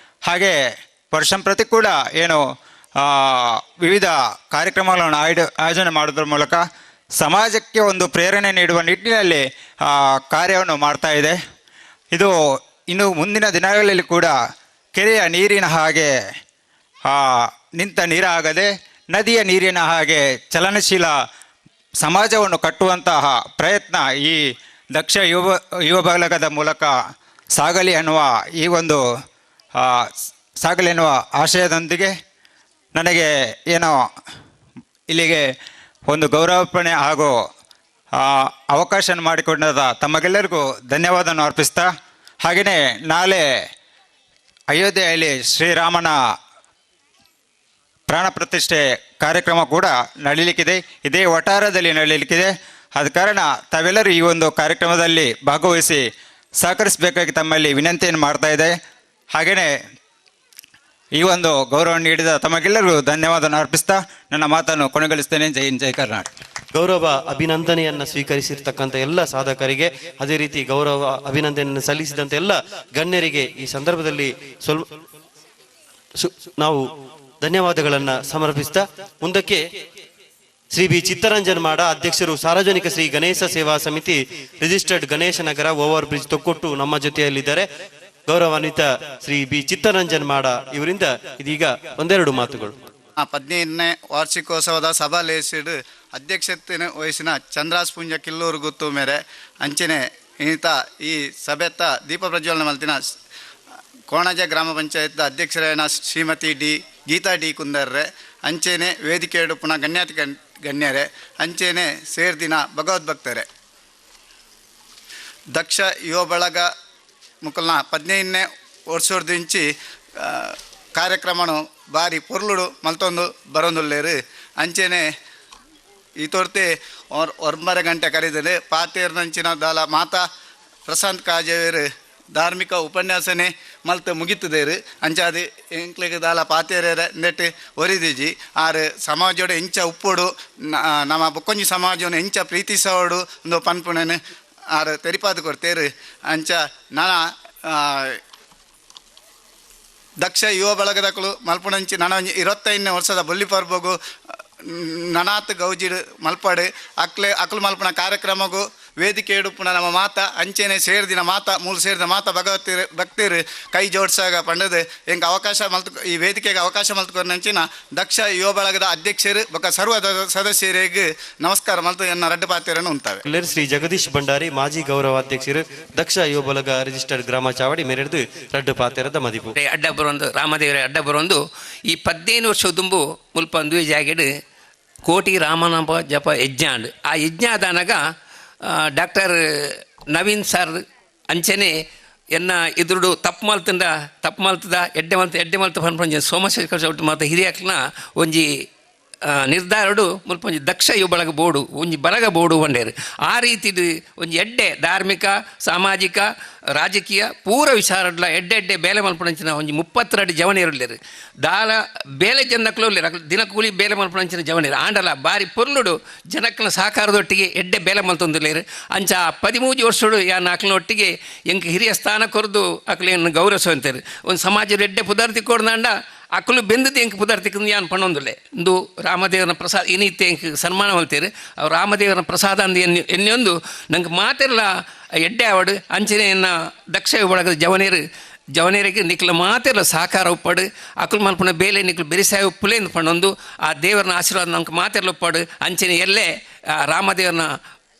ಹಾಗೆ ವರ್ಷಂಪ್ರತಿ ಕೂಡ ವಿವಿಧ ಕಾರ್ಯಕ್ರಮಗಳನ್ನು ಆಯೋಜನೆ ಮಾಡೋದ್ರ ಮೂಲಕ ಸಮಾಜಕ್ಕೆ ಒಂದು ಪ್ರೇರಣೆ ನೀಡುವ ನಿಟ್ಟಿನಲ್ಲಿ ಕಾರ್ಯವನ್ನು ಮಾಡ್ತಾ ಇದೆ. ಇದು ಇನ್ನು ಮುಂದಿನ ದಿನಗಳಲ್ಲಿ ಕೂಡ ಕೆರೆಯ ನೀರಿನ ಹಾಗೆ ನಿಂತ ನೀರಾಗದೆ ನದಿಯ ನೀರಿನ ಹಾಗೆ ಚಲನಶೀಲ ಸಮಾಜವನ್ನು ಕಟ್ಟುವಂತಹ ಪ್ರಯತ್ನ ಈ ದಕ್ಷ ಯುವ ಬಲಗದ ಮೂಲಕ ಸಾಗಲಿ ಅನ್ನುವ ಸಾಗಲಿ ಎನ್ನುವ ಆಶಯದೊಂದಿಗೆ ನನಗೆ ಇಲ್ಲಿಗೆ ಒಂದು ಗೌರವಾರ್ಪಣೆ ಹಾಗೂ ಅವಕಾಶ ಮಾಡಿಕೊಂಡಾದ ತಮಗೆಲ್ಲರಿಗೂ ಧನ್ಯವಾದವನ್ನು ಅರ್ಪಿಸ್ತಾ, ಹಾಗೆಯೇ ನಾಳೆ ಅಯೋಧ್ಯೆಯಲ್ಲಿ ಶ್ರೀರಾಮನ ಪ್ರಾಣ ಪ್ರತಿಷ್ಠೆ ಕಾರ್ಯಕ್ರಮ ಕೂಡ ನಡೀಲಿಕ್ಕಿದೆ. ಇದೇ ವಠಾರದಲ್ಲಿ ನಡೀಲಿಕ್ಕಿದೆ. ಆದ ಕಾರಣ ತಾವೆಲ್ಲರೂ ಈ ಒಂದು ಕಾರ್ಯಕ್ರಮದಲ್ಲಿ ಭಾಗವಹಿಸಿ ಸಹಕರಿಸಬೇಕಾಗಿ ತಮ್ಮಲ್ಲಿ ವಿನಂತಿಯನ್ನು ಮಾಡ್ತಾ ಇದೆ. ಹಾಗೆಯೇ ಈ ಒಂದು ಗೌರವ ನೀಡಿದ ತಮಗೆಲ್ಲರಿಗೂ ಧನ್ಯವಾದವನ್ನು ಅರ್ಪಿಸ್ತಾ ನನ್ನ ಮಾತನ್ನು ಕೊನೆಗೊಳಿಸ್ತೇನೆ. ಜೈ ಹಿಂದ್, ಜೈ ಕರ್ನಾಟಕ. ಗೌರವ ಅಭಿನಂದನೆಯನ್ನು ಸ್ವೀಕರಿಸಿರ್ತಕ್ಕಂಥ ಎಲ್ಲ ಸಾಧಕರಿಗೆ, ಅದೇ ರೀತಿ ಗೌರವ ಅಭಿನಂದನೆಯನ್ನು ಸಲ್ಲಿಸಿದಂಥ ಎಲ್ಲ ಗಣ್ಯರಿಗೆ ಈ ಸಂದರ್ಭದಲ್ಲಿ ನಾವು ಧನ್ಯವಾದಗಳನ್ನು ಸಮರ್ಪಿಸ್ತಾ ಮುಂದಕ್ಕೆ ಶ್ರೀ ಬಿ ಚಿತ್ತರಂಜನ್ ಮಾಡ ಅಧ್ಯಕ್ಷರು, ಸಾರ್ವಜನಿಕ ಶ್ರೀ ಗಣೇಶ ಸೇವಾ ಸಮಿತಿ, ರಿಜಿಸ್ಟರ್ಡ್ ಗಣೇಶ ನಗರ, ಓವರ್ ಬ್ರಿಡ್ಜ್ ತೊಕ್ಕೊಟ್ಟು ನಮ್ಮ ಜೊತೆಯಲ್ಲಿದ್ದಾರೆ. ಗೌರವಾನ್ವಿತ ಶ್ರೀ ಬಿ ಚಿತ್ತರಂಜನ್ ಮಾಡ ಇವರಿಂದ ಇದೀಗ ಒಂದೆರಡು ಮಾತುಗಳು. 15ನೇ ವಾರ್ಷಿಕೋತ್ಸವದ ಸಭಾಲೇಸಿಡ್ ಅಧ್ಯಕ್ಷತೆ ವಹಿಸಿನ ಚಂದ್ರಾಸ್ ಪುಂಜ ಕಿಲ್ಲೂರು ಗುತ್ತು ಮೇರೆ ಅಂಚನೆ ಈತ ಈ ಸಭೆತ್ತ ದೀಪ ಪ್ರಜ್ವಲನ ಮಲ್ತಿನ ಕೋಣಜ ಗ್ರಾಮ ಪಂಚಾಯತ್ ಅಧ್ಯಕ್ಷರಾಯನ ಶ್ರೀಮತಿ ಗೀತಾ ಡಿ ಕುಂದರ್ರೆ ಅಂಚೆನೆ ವೇದಿಕೆ ಪುನಃ ಗಣ್ಯಾತಿ ಗಣ್ಯರೇ ಅಂಚೆನೆ ಸೇರ್ದಿನ ಭಗವದ್ಭಕ್ತರೇ ದಕ್ಷ ಯುವ ಬಳಗ ಮುಕಲ್ನ 15ನೇ ವರ್ಷದಿಂಚಿ ಕಾರ್ಯಕ್ರಮನು ಬಾರಿ ಪೊರ್ಲುಡು ಮಲ್ತೊಂದು ಬರೊಂದುಲ್ಲೇರು ಅಂಚೆನೆ ಈ ತೋರ್ತೆ 9 ಗಂಟೆ ಕರೆದರೆ ಪಾತೇರ್ನಂಚಿನ ದಾಲ ಮಾತಾ ಪ್ರಶಾಂತ್ ಕಾಜೇವೇರು ಧಾರ್ಮಿಕ ಉಪನ್ಯಾಸನೆ ಮಲ್ತ ಮುಗಿತದೇರು ಅಂಚಾದು ಎಂಕ್ಲೆಗೆ ದಾಲ ಪಾತೇರ ನೆಟ್ಟು ಒರಿದಿಜಿ ಆರು ಸಮಾಜೋಡ ಎಂಚ ಉಪ್ಪೋಡು ನಮ್ಮ ಬೊಕ್ಕೊಂಜಿ ಸಮಾಜವನ್ನು ಎಂಚ ಪ್ರೀತಿಸೋಡು ಒಂದು ಪನ್ಪುಣನು ಆರು ತೆರಿಪಾದು ಕೊಡ್ತೇರು ಅಂಚ ನಾನ ದಕ್ಷ ಯುವ ಬಳಗದಕ್ಕಳು ಮಲ್ಪುಣಂಚಿ ನನ್ನ 25ನೇ ವರ್ಷದ ಬೊಲ್ಲಿ ಪರ್ಬಗು ನನಾತ್ ಗೌಜಿಡು ಮಲ್ಪಡು ಅಕ್ಲು ಮಲ್ಪನ ಕಾರ್ಯಕ್ರಮಗೂ ವೇದಿಕೆ ಇಡುಪುಣ ನಮ್ಮ ಮಾತ ಅಂಚೆನೆ ಸೇರಿದಿನ ಮಾತ ಮೂಲ ಸೇರಿದ ಮಾತ ಭಕ್ತಿರು ಕೈ ಜೋಡಿಸಾಗ ಪಂಡದು ಹೆಂಗೆ ಅವಕಾಶ ಈ ವೇದಿಕೆಗೆ ಅವಕಾಶ ಮಲ್ತುಕೊಂಡಂಚಿನ ದಕ್ಷ ಯುವ ಬಳಗದ ಅಧ್ಯಕ್ಷರು ಬೊಕ್ಕ ಸರ್ವ ಸದಸ್ಯರಿಗೆ ನಮಸ್ಕಾರ ಮಲ್ತು ಎನ್ನ ರಡ್ಡು ಪಾತ್ರೆಯನ್ನು ಉಂಟಾವೆ. ಶ್ರೀ ಜಗದೀಶ್ ಭಂಡಾರಿ ಮಾಜಿ ಗೌರವಾಧ್ಯಕ್ಷರು ದಕ್ಷ ಯುವ ಬಳಗ ರಿಜಿಸ್ಟರ್ಡ್ ಗ್ರಾಮ ಚಾವಡಿ ಮೇರೆದು ರಡ್ಡು ಪಾತ್ರದ ಮದಿಪು ಅಡ್ಡ ಬರೊಂದು ರಾಮದೇವರ ಅಡ್ಡ ಬರೊಂದು ಈ 15 ವರ್ಷ ದುಂಬು ಮುಲ್ಪ ಒಂದು ಜಾಗೆಡು ಕೋಟಿ ರಾಮನಾಮ ಜಪ ಯಜ್ಞ ಆ ಯಜ್ಞ ಆದಾನಾಗ ಡಾಕ್ಟರ್ ನವೀನ್ ಸರ್ ಅಂಚನೆ ಎನ್ನ ಇದ್ರಡು ತಪ್ಪು ಮಲ್ತದ ಎಡ್ಡೆ ಮಲ್ತ ಪನ್ಪಂಜ ಸೋಮಶೇಖರ ಚೌಟ ಮಾತ ಹಿರಿಯಕ್ನ ಒಂಜಿ ನಿರ್ಧಾರಡು ಮುಲ್ಪ ಒಂಜಿ ದಕ್ಷ ಯುವ ಬಳಗ ಬೋರ್ಡು ಒಂಜಿ ಬಲಗ ಬೋರ್ಡು ಒಂಡೇರು ಆ ರೀತಿದು ಒಂಜಿ ಎಡ್ಡೆ ಧಾರ್ಮಿಕ ಸಾಮಾಜಿಕ ರಾಜಕೀಯ ಪೂರ ವಿಚಾರಡ್ಲ ಎಡ್ಡೆ ಬೇಲೆ ಮಲ್ಪಣಂಚಿನ ಒಂಜಿ 32 ಜವನೇರುಲ್ಲೇರು ದಾಲ ಬೇಲೆ ಜನಕ್ಕಲು ದಿನ ಕೂಲಿ ಬೇಲೆ ಮಲ್ಪಣಂಚಿನ ಜವನೇರು ಆಂಡಲ ಬಾರಿ ಪೊರ್ಲುಡು ಜನಕ್ಕನ ಸಹಕಾರದೊಟ್ಟಿಗೆ ಎಡ್ಡೆ ಬೇಲೆ ಮಲ್ತೊಂದುಲ್ಲೇರು ಅಂಚ 13 ವರ್ಷಡು ಯಾನ ಅಕ್ಲನೊಟ್ಟಿಗೆ ಎಂಕ್ ಹಿರಿಯ ಸ್ಥಾನ ಕೊರದು ಅಕ್ಲೇನು ಗೌರವಿಸುವಂತೇರು ಒಂದು ಸಮಾಜದ ಎಡ್ಡೆ ಪುದಾರ್ತಿ ಕೊಡ್ದಾಂಡ ಅಕ್ಕಲು ಬೆಂದದ್ದು ಎಂಕ್ ಪುದಾರ್ತಿಕ್ಕಿಂದು ಯಾನ್ ಪಣ್ಣೊಂದುಲ್ಲೆ ಇಂದು ರಾಮದೇವನ ಪ್ರಸಾದ ಇನಿತ್ತೆ ಎಂಕ್ ಸನ್ಮಾನ ಮಲ್ತೇರು ಅವ್ರು ರಾಮದೇವನ ಪ್ರಸಾದ ಅಂದು ಎನ್ನೊಂದು ನಂಗೆ ಮಾತೆಲ್ಲ ಎಡ್ಡೆ ಆವಡು ಅಂಚನೆಯನ್ನ ದಕ್ಷ ಒಳಗದ ಜವನೇರಿಗೆ ನಿಕ್ಲ ಮಾತೆಲ್ಲ ಸಹಕಾರ ಉಪ್ಪಡು ಅಕ್ಕಲು ಮಲ್ಪನ ಬೇಲೆ ನಿಕ್ಲು ಬೆರಿಸಾಯ ಉಪ್ಪುಲೇಂದು ಪಣ್ಣೊಂದು ಆ ದೇವರನ ಆಶೀರ್ವಾದ ನಮ್ಗೆ ಮಾತೆಲ್ಲ ಉಪ್ಪಡು ಅಂಚನೆ ಎಲ್ಲೇ ರಾಮದೇವನ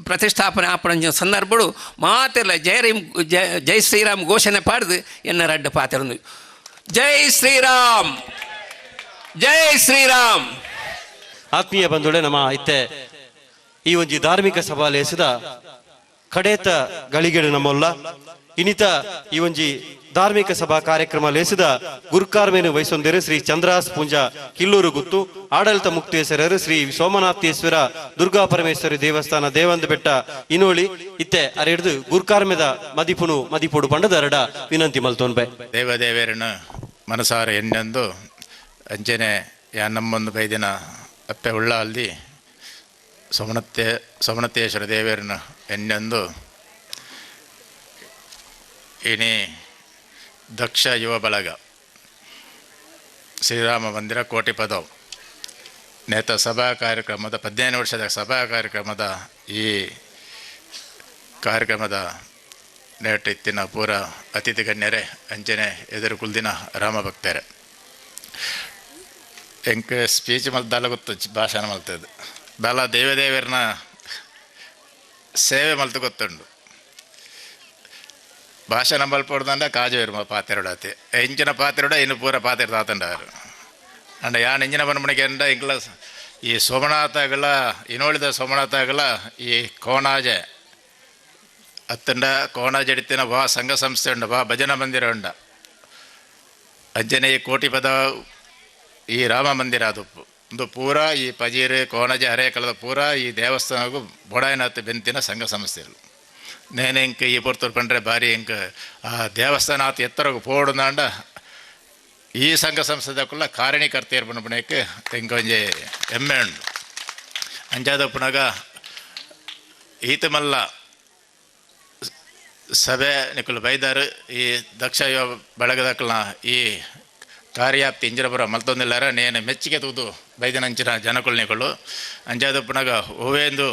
ಪ್ರತಿಷ್ಠಾಪನೆ ಆಪಣ ಸಂದರ್ಭಗಳು ಮಾತೆಲ್ಲ ಜೈ ಶ್ರೀರಾಮ್ ಘೋಷಣೆ ಪಾಡ್ದು ಎನ್ನ ರಡ್ಡ ಪಾತೆರೊಂದು ಜೈ ಶ್ರೀರಾಮ್ ಜೈ ಶ್ರೀರಾಮ್. ಆತ್ಮೀಯ ಬಂಧುಳೆ ನಮ್ಮ ಇತ್ತೆ ಈ ಒಂಜಿ ಧಾರ್ಮಿಕ ಸಭಾ ಲೇಸಿದ ಕಡೇತ ಗಳಿಗೆಡು ನಮ್ಮಲ್ಲ ಇನಿತ ಈ ಒಂಜಿ ಧಾರ್ಮಿಕ ಸಭಾ ಕಾರ್ಯಕ್ರಮ ಲೇಸಿದ ಗುರುಕಾರ್ಮೇನು ವಹಿಸೊಂದಿರು ಶ್ರೀ ಚಂದ್ರಾಸ್ ಪೂಂಜ ಕಿಲ್ಲೂರು ಗುತ್ತು ಆಡಳಿತ ಮುಕ್ತೇಶ್ವರರು ಶ್ರೀ ಸೋಮನಾಥೇಶ್ವರ ದುರ್ಗಾ ಪರಮೇಶ್ವರಿ ದೇವಸ್ಥಾನ ದೇವಂದ ಬೆಟ್ಟ ಇನೋಳಿ ಇತ್ತೆ ಅರೆಡ್ದು ಗುರುಕಾರ್ಮೆದ ಮದಿಪುಡು ಪಂಡದ ಅರಡ ವಿನಂತಿ ಮಲ್ತೋನ್ಬೆ ದೇವದೇವರನ್ನು ಮನಸಾರ ಎಣ್ಣೆಂದು ಅಂಚನೆ ನಮ್ಮೊಂದು ಬೈದಿನ ಅಪ್ಪೆ ಉಳ್ಳ ಅಲ್ಲಿ ಸೋಮನಾಥೇಶ್ವರ ದೇವರನ್ನು ಎಣ್ಣೆಂದು ಇನಿ ದಕ್ಷ ಯುವ ಬಳಗ ಶ್ರೀರಾಮ ಮಂದಿರ ಕೋಟಿ ಪದವು ನೇತ ಸಭಾ ಕಾರ್ಯಕ್ರಮದ 15 ವರ್ಷದ ಸಭಾ ಕಾರ್ಯಕ್ರಮದ ಈ ಕಾರ್ಯಕ್ರಮದ ನೇಟ ಇತ್ತಿನ ಪೂರ ಅತಿಥಿ ಗಣ್ಯರೇ ಅಂಚನೆ ಎದುರು ಕುಲ್ದಿನ ರಾಮ ಭಕ್ತರೇ ಎಂಕ್ ಸ್ಪೀಚ್ ಮಲ್ದಲ್ಲ ಗೊತ್ತು ಭಾಷಣ ಮಲ್ತದ್ದು ಬಲ ದೇವದೇವರನ್ನ ಸೇವೆ ಮಲ್ತು ಗೊತ್ತುಂಡು ಭಾಷಣ ಮಲ್ಪಡ್ದಂಡ ಕಾಜುವೇರು ಪಾತೆರಡಾತಿ ಎಂಚಿನ ಪಾತೆರಡ ಇನ್ನು ಪೂರ ಪಾತೆರ ತಾತಂಡಾರು ಅಂಡ ಯಾನ್ ಎಂಜಿನ ಬನ್ಮಣಿಗೆ ಅಂಡ ಇಂಗ್ಲ ಈ ಸೋಮನಾಥಗಳ ಇನೋಳಿದ ಸೋಮನಾಥಗಳ ಈ ಕೋಣಾಜೆ ಅತ್ತಂಡ ಕೋಣಾಜೆ ಎಡಿತಿನ ಬಾ ಸಂಘ ಸಂಸ್ಥೆ ಉಂಡ ಬಾ ಭಜನಾ ಮಂದಿರ ಉಂಡ ಅಜ್ಜನೆ ಈ ಕೋಟಿ ಪದ ಈ ರಾಮ ಮಂದಿರ ಅದು ಒಂದು ಪೂರ ಈ ಪಜೀರು ಕೋಣಾಜೆ ಹರೇಕಲದ ಪೂರ ಈ ದೇವಸ್ಥಾನಗೂ ಬೊಡಾಯಿನಾಥ ಬೆಂತಿನ ಸಂಘ ಸಂಸ್ಥೆಗಳು ನೇನು ಇಂಕ ಈ ಪೊರ್ತೂರು ಪಂಡ್ರೆ ಬಾರಿ ಇಂಕ ಆ ದೇವಸ್ಥಾನ ಆತ ಎತ್ತರಗೂ ಪೋಡುದಾಂಡ ಈ ಸಂಘ ಸಂಸ್ಥೆದಕ್ಕುಲ್ಲ ಕಾರಣೀಕರ್ತೆಯರು ಪುನಕ್ಕೆ ತೆಂಕೊಂಜೆ ಹೆಮ್ಮೆ ಉಂಡು ಅಂಚಾದ ಪುನಗ ಈತ ಮಲ್ಲ ಸಭೆ ನಿಕ್ಕಲು ಬೈದಾರು ಈ ದಕ್ಷ ಯುವ ಬಳಗದಕ್ಕಲ್ನ ಈ ಕಾರ್ಯಾಪ್ತಿ ಇಂಜಿನಪುರ ಮಲ್ತೊಂದಿಲ್ಲಾರ ನೇನು ಮೆಚ್ಚುಗೆ ತೂದು ಬೈದನಂಚಿನ ಜನಕುಲ್ನಿಗಳು ಅಂಚಾದ ಪುನಗ ಹೂವೇಂದು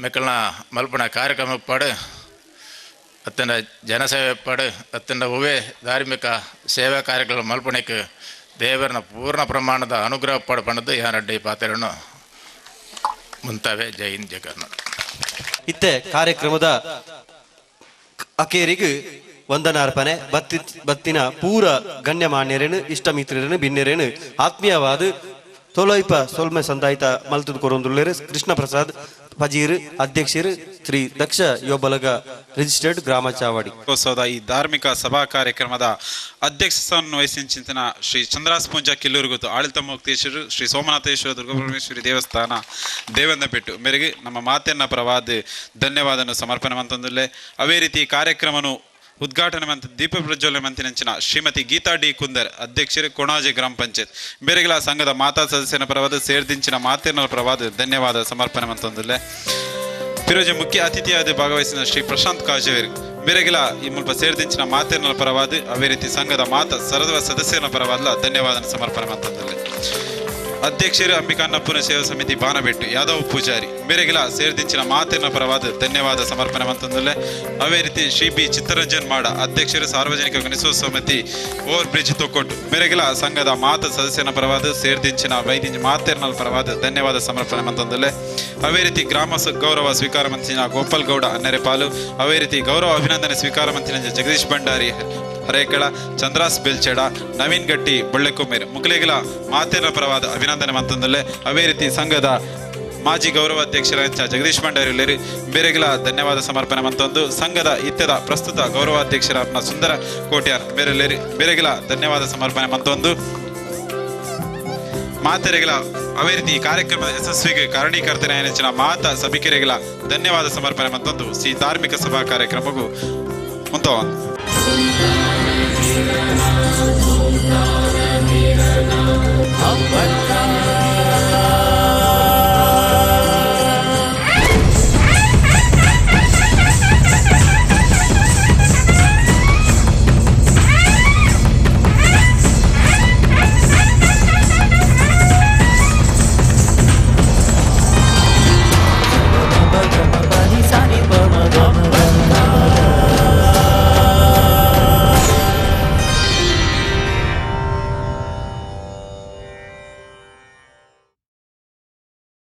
ಮೆಕ್ಕಲ್ನ ಮಲ್ಪನ ಕಾರ್ಯಕ್ರಮ ಪಾಡು ಅತ್ತನ ಜನಸೇವೆ ಪಡು ಅತ್ತನ ಹೂವೇ ಧಾರ್ಮಿಕ ಸೇವಾ ಕಾರ್ಯಕ್ರಮ ಮಲ್ಪಣಕ್ಕೆ ದೇವರನ ಪೂರ್ಣ ಪ್ರಮಾಣದ ಅನುಗ್ರಹ ಪಡ್ಪಣದ್ದು ಯಾನಡ್ಡಿ ಪಾತ್ರನು ಮುಂತಾವೆ. ಜೈ ಹಿಂದ್ ಜೈ ಕರ್ನಾಟಕ. ಇತ್ತೆ ಕಾರ್ಯಕ್ರಮದ ಅಕೇರಿಗೆ ವಂದನಾರ್ಪಣೆ ಬತ್ತಿನ ಪೂರ ಗಣ್ಯಮಾನ್ಯರೇನು ಇಷ್ಟ ಮಿತ್ರರೇನು ಭಿನ್ನರೇನು ಆತ್ಮೀಯವಾದ ತೊಲೈಪ ಸೊಲ್ಮೆ ಸಂದಾಯಿತ ಮಲ್ತುದು ಕೊರೊಂದುಳ್ಳೇರು ಕೃಷ್ಣ ಪ್ರಸಾದ್ ಪಜೀರ್ ಅಧ್ಯಕ್ಷರು ಶ್ರೀ ದಕ್ಷ ಯುವಬಲಗ ರಿಜಿಸ್ಟರ್ಡ್ ಗ್ರಾಮ ಚಾವಡಿ ಉತ್ಸವದ ಈ ಧಾರ್ಮಿಕ ಸಭಾ ಕಾರ್ಯಕ್ರಮದ ಅಧ್ಯಕ್ಷತೆಯನ್ನು ವಹಿಸಿಂಚಿನ ಶ್ರೀ ಚಂದ್ರಾಸ್ ಪೂಂಜ ಕಿಲ್ಲೂರುಗುತ್ತು ಆಳಿತ ಮುಕ್ತೇಶ್ವರ ಶ್ರೀ ಸೋಮನಾಥೇಶ್ವರ ದುರ್ಗಾಪರಮೇಶ್ವರಿ ದೇವಸ್ಥಾನ ದೇವಂದಪೆಟ್ಟು ಮೇರೆಗೆ ನಮ್ಮ ಮಾತೆಯನ್ನ ಪ್ರವಾದ ಧನ್ಯವಾದವನ್ನು ಸಮರ್ಪಣೆ ಮಂತಂದುಲ್ಲೆ. ಅವೇ ರೀತಿ ಕಾರ್ಯಕ್ರಮನು ಉದ್ಘಾಟನೆ ಮಂತ್ ದೀಪ ಪ್ರಜ್ವಲನೆ ಮಂತಿನಂಚಿನ ಶ್ರೀಮತಿ ಗೀತಾ ಡಿ ಕುಂದರ್ ಅಧ್ಯಕ್ಷರು ಕೊಣಾಜೆ ಗ್ರಾಮ ಪಂಚಾಯತ್ ಬೇರೆಗಳ ಸಂಘದ ಮಾತಾ ಸದಸ್ಯನ ಪ್ರವಾದ ಸೇರ್ದಿಂಚಿನ ಮಾತೆಯನ್ನ ಪ್ರವಾದ ಧನ್ಯವಾದ ಸಮರ್ಪಣೆ ಮಂತಂದುಲ್ಲೆ. ಪಿರೋಜೆ ಮುಖ್ಯ ಅತಿಥಿಯಾದ ಭಾಗವಹಿಸಿದ ಶ್ರೀ ಪ್ರಶಾಂತ್ ಕಾಜೇರಿ ಬೇರೆಗಿಲ ಈ ಮುಲ್ಪ ಸೇರ್ದಿಂಚಿನ ಮಾತೆಯನ್ನ ಪರವಾದ ಅವೇ ರೀತಿ ಸಂಘದ ಮಾತ ಸರ್ವ ಸದಸ್ಯನ ಪರವಾದ ಧನ್ಯವಾದ ಸಮರ್ಪಣೆ ಮಂತಂದುಲ್ಲೆ. ಅಧ್ಯಕ್ಷರು ಅಂಬಿಕಾ ಅನ್ನಪೂರ್ಣ ಸೇವಾ ಸಮಿತಿ ಬಾನಬೆಟ್ಟು ಯಾದವ್ ಪೂಜಾರಿ ಬೇರೆಗಿಲ ಸೇರ್ದಿಂಚಿನ ಮಾತೆಯನ್ನ ಪರವಾದ ಧನ್ಯವಾದ ಸಮರ್ಪಣೆ ಮಂತಂದುಲ್ಲೆ. ಅವೇ ರೀತಿ ಶ್ರೀ ಬಿ ಚಿತ್ತರಂಜನ್ ಮಾಡ ಅಧ್ಯಕ್ಷರು ಸಾರ್ವಜನಿಕ ಗಣೇಶೋತ್ಸವ ಸಮಿತಿ ಓವರ್ ಬ್ರಿಡ್ಜ್ ತೊಕ್ಕೊಟ್ಟು ಬೇರೆಗಿಲ ಸಂಘದ ಮಾತ ಸದಸ್ಯನ ಪರವಾದ ಸೇರ್ದಿಂಚಿನ ವೈದ್ಯ ಮಾತೆಯನ್ನ ಪರವಾದ ಧನ್ಯವಾದ ಸಮರ್ಪಣೆ ಮಂತಂದುಲ್ಲೆ. ಅವೇ ರೀತಿ ಗ್ರಾಮ ಗೌರವ ಸ್ವೀಕಾರ ಮಂತ್ರಿನ ಗೋಪಾಲ್ ಗೌಡ ಅನ್ನೆರೆಪಾಲು ಅವೇ ರೀತಿ ಗೌರವ ಅಭಿನಂದನೆ ಸ್ವೀಕಾರ ಮಂತ್ರಿನ ಜಗದೀಶ್ ಭಂಡಾರಿ ಹರೇಕಳ ಚಂದ್ರಾಸ್ ಬೆಲ್ಚೆಡ ನವೀನ್ ಗಟ್ಟಿ ಬೊಳ್ಳೆಕೊಮ್ಮೇರ್ ಮುಕ್ಲೇಗಿಲ ಮಾತೆಯನ್ನ ಪರವಾದ ಅಭಿನಂದನೆ ಮಂತಂದುಲ್ಲೆ. ಅವೇ ರೀತಿ ಸಂಘದ ಮಾಜಿ ಗೌರವ ಅಧ್ಯಕ್ಷರಾದ ಜಗದೀಶ್ ಭಂಡಾರಿ ಬೇರೆಗಿಲ ಧನ್ಯವಾದ ಸಮರ್ಪಣೆ ಮಂತಂದು ಸಂಘದ ಇತ್ಯದ ಪ್ರಸ್ತುತ ಗೌರವಾಧ್ಯಕ್ಷರಾದ ಸುಂದರ ಕೋಟ್ಯಾರ್ ಬೇರೆಗಿಲ ಧನ್ಯವಾದ ಸಮರ್ಪಣೆ ಮಂತೊಂದು ಮಾತೆರೆಗಳ ಅವೇ ರೀತಿ ಈ ಕಾರ್ಯಕ್ರಮದ ಯಶಸ್ವಿಗೆ ಕಾರಣೀಕರ್ತನೆ ನೆಚ್ಚಿನ ಮಾತಾ ಸಭಿಕರಿಗಳ ಧನ್ಯವಾದ ಸಮರ್ಪಣೆ ಮಂತೊಂದು ಈ ಧಾರ್ಮಿಕ ಸಭಾ ಕಾರ್ಯಕ್ರಮಗೂ ಮುಂತಾವ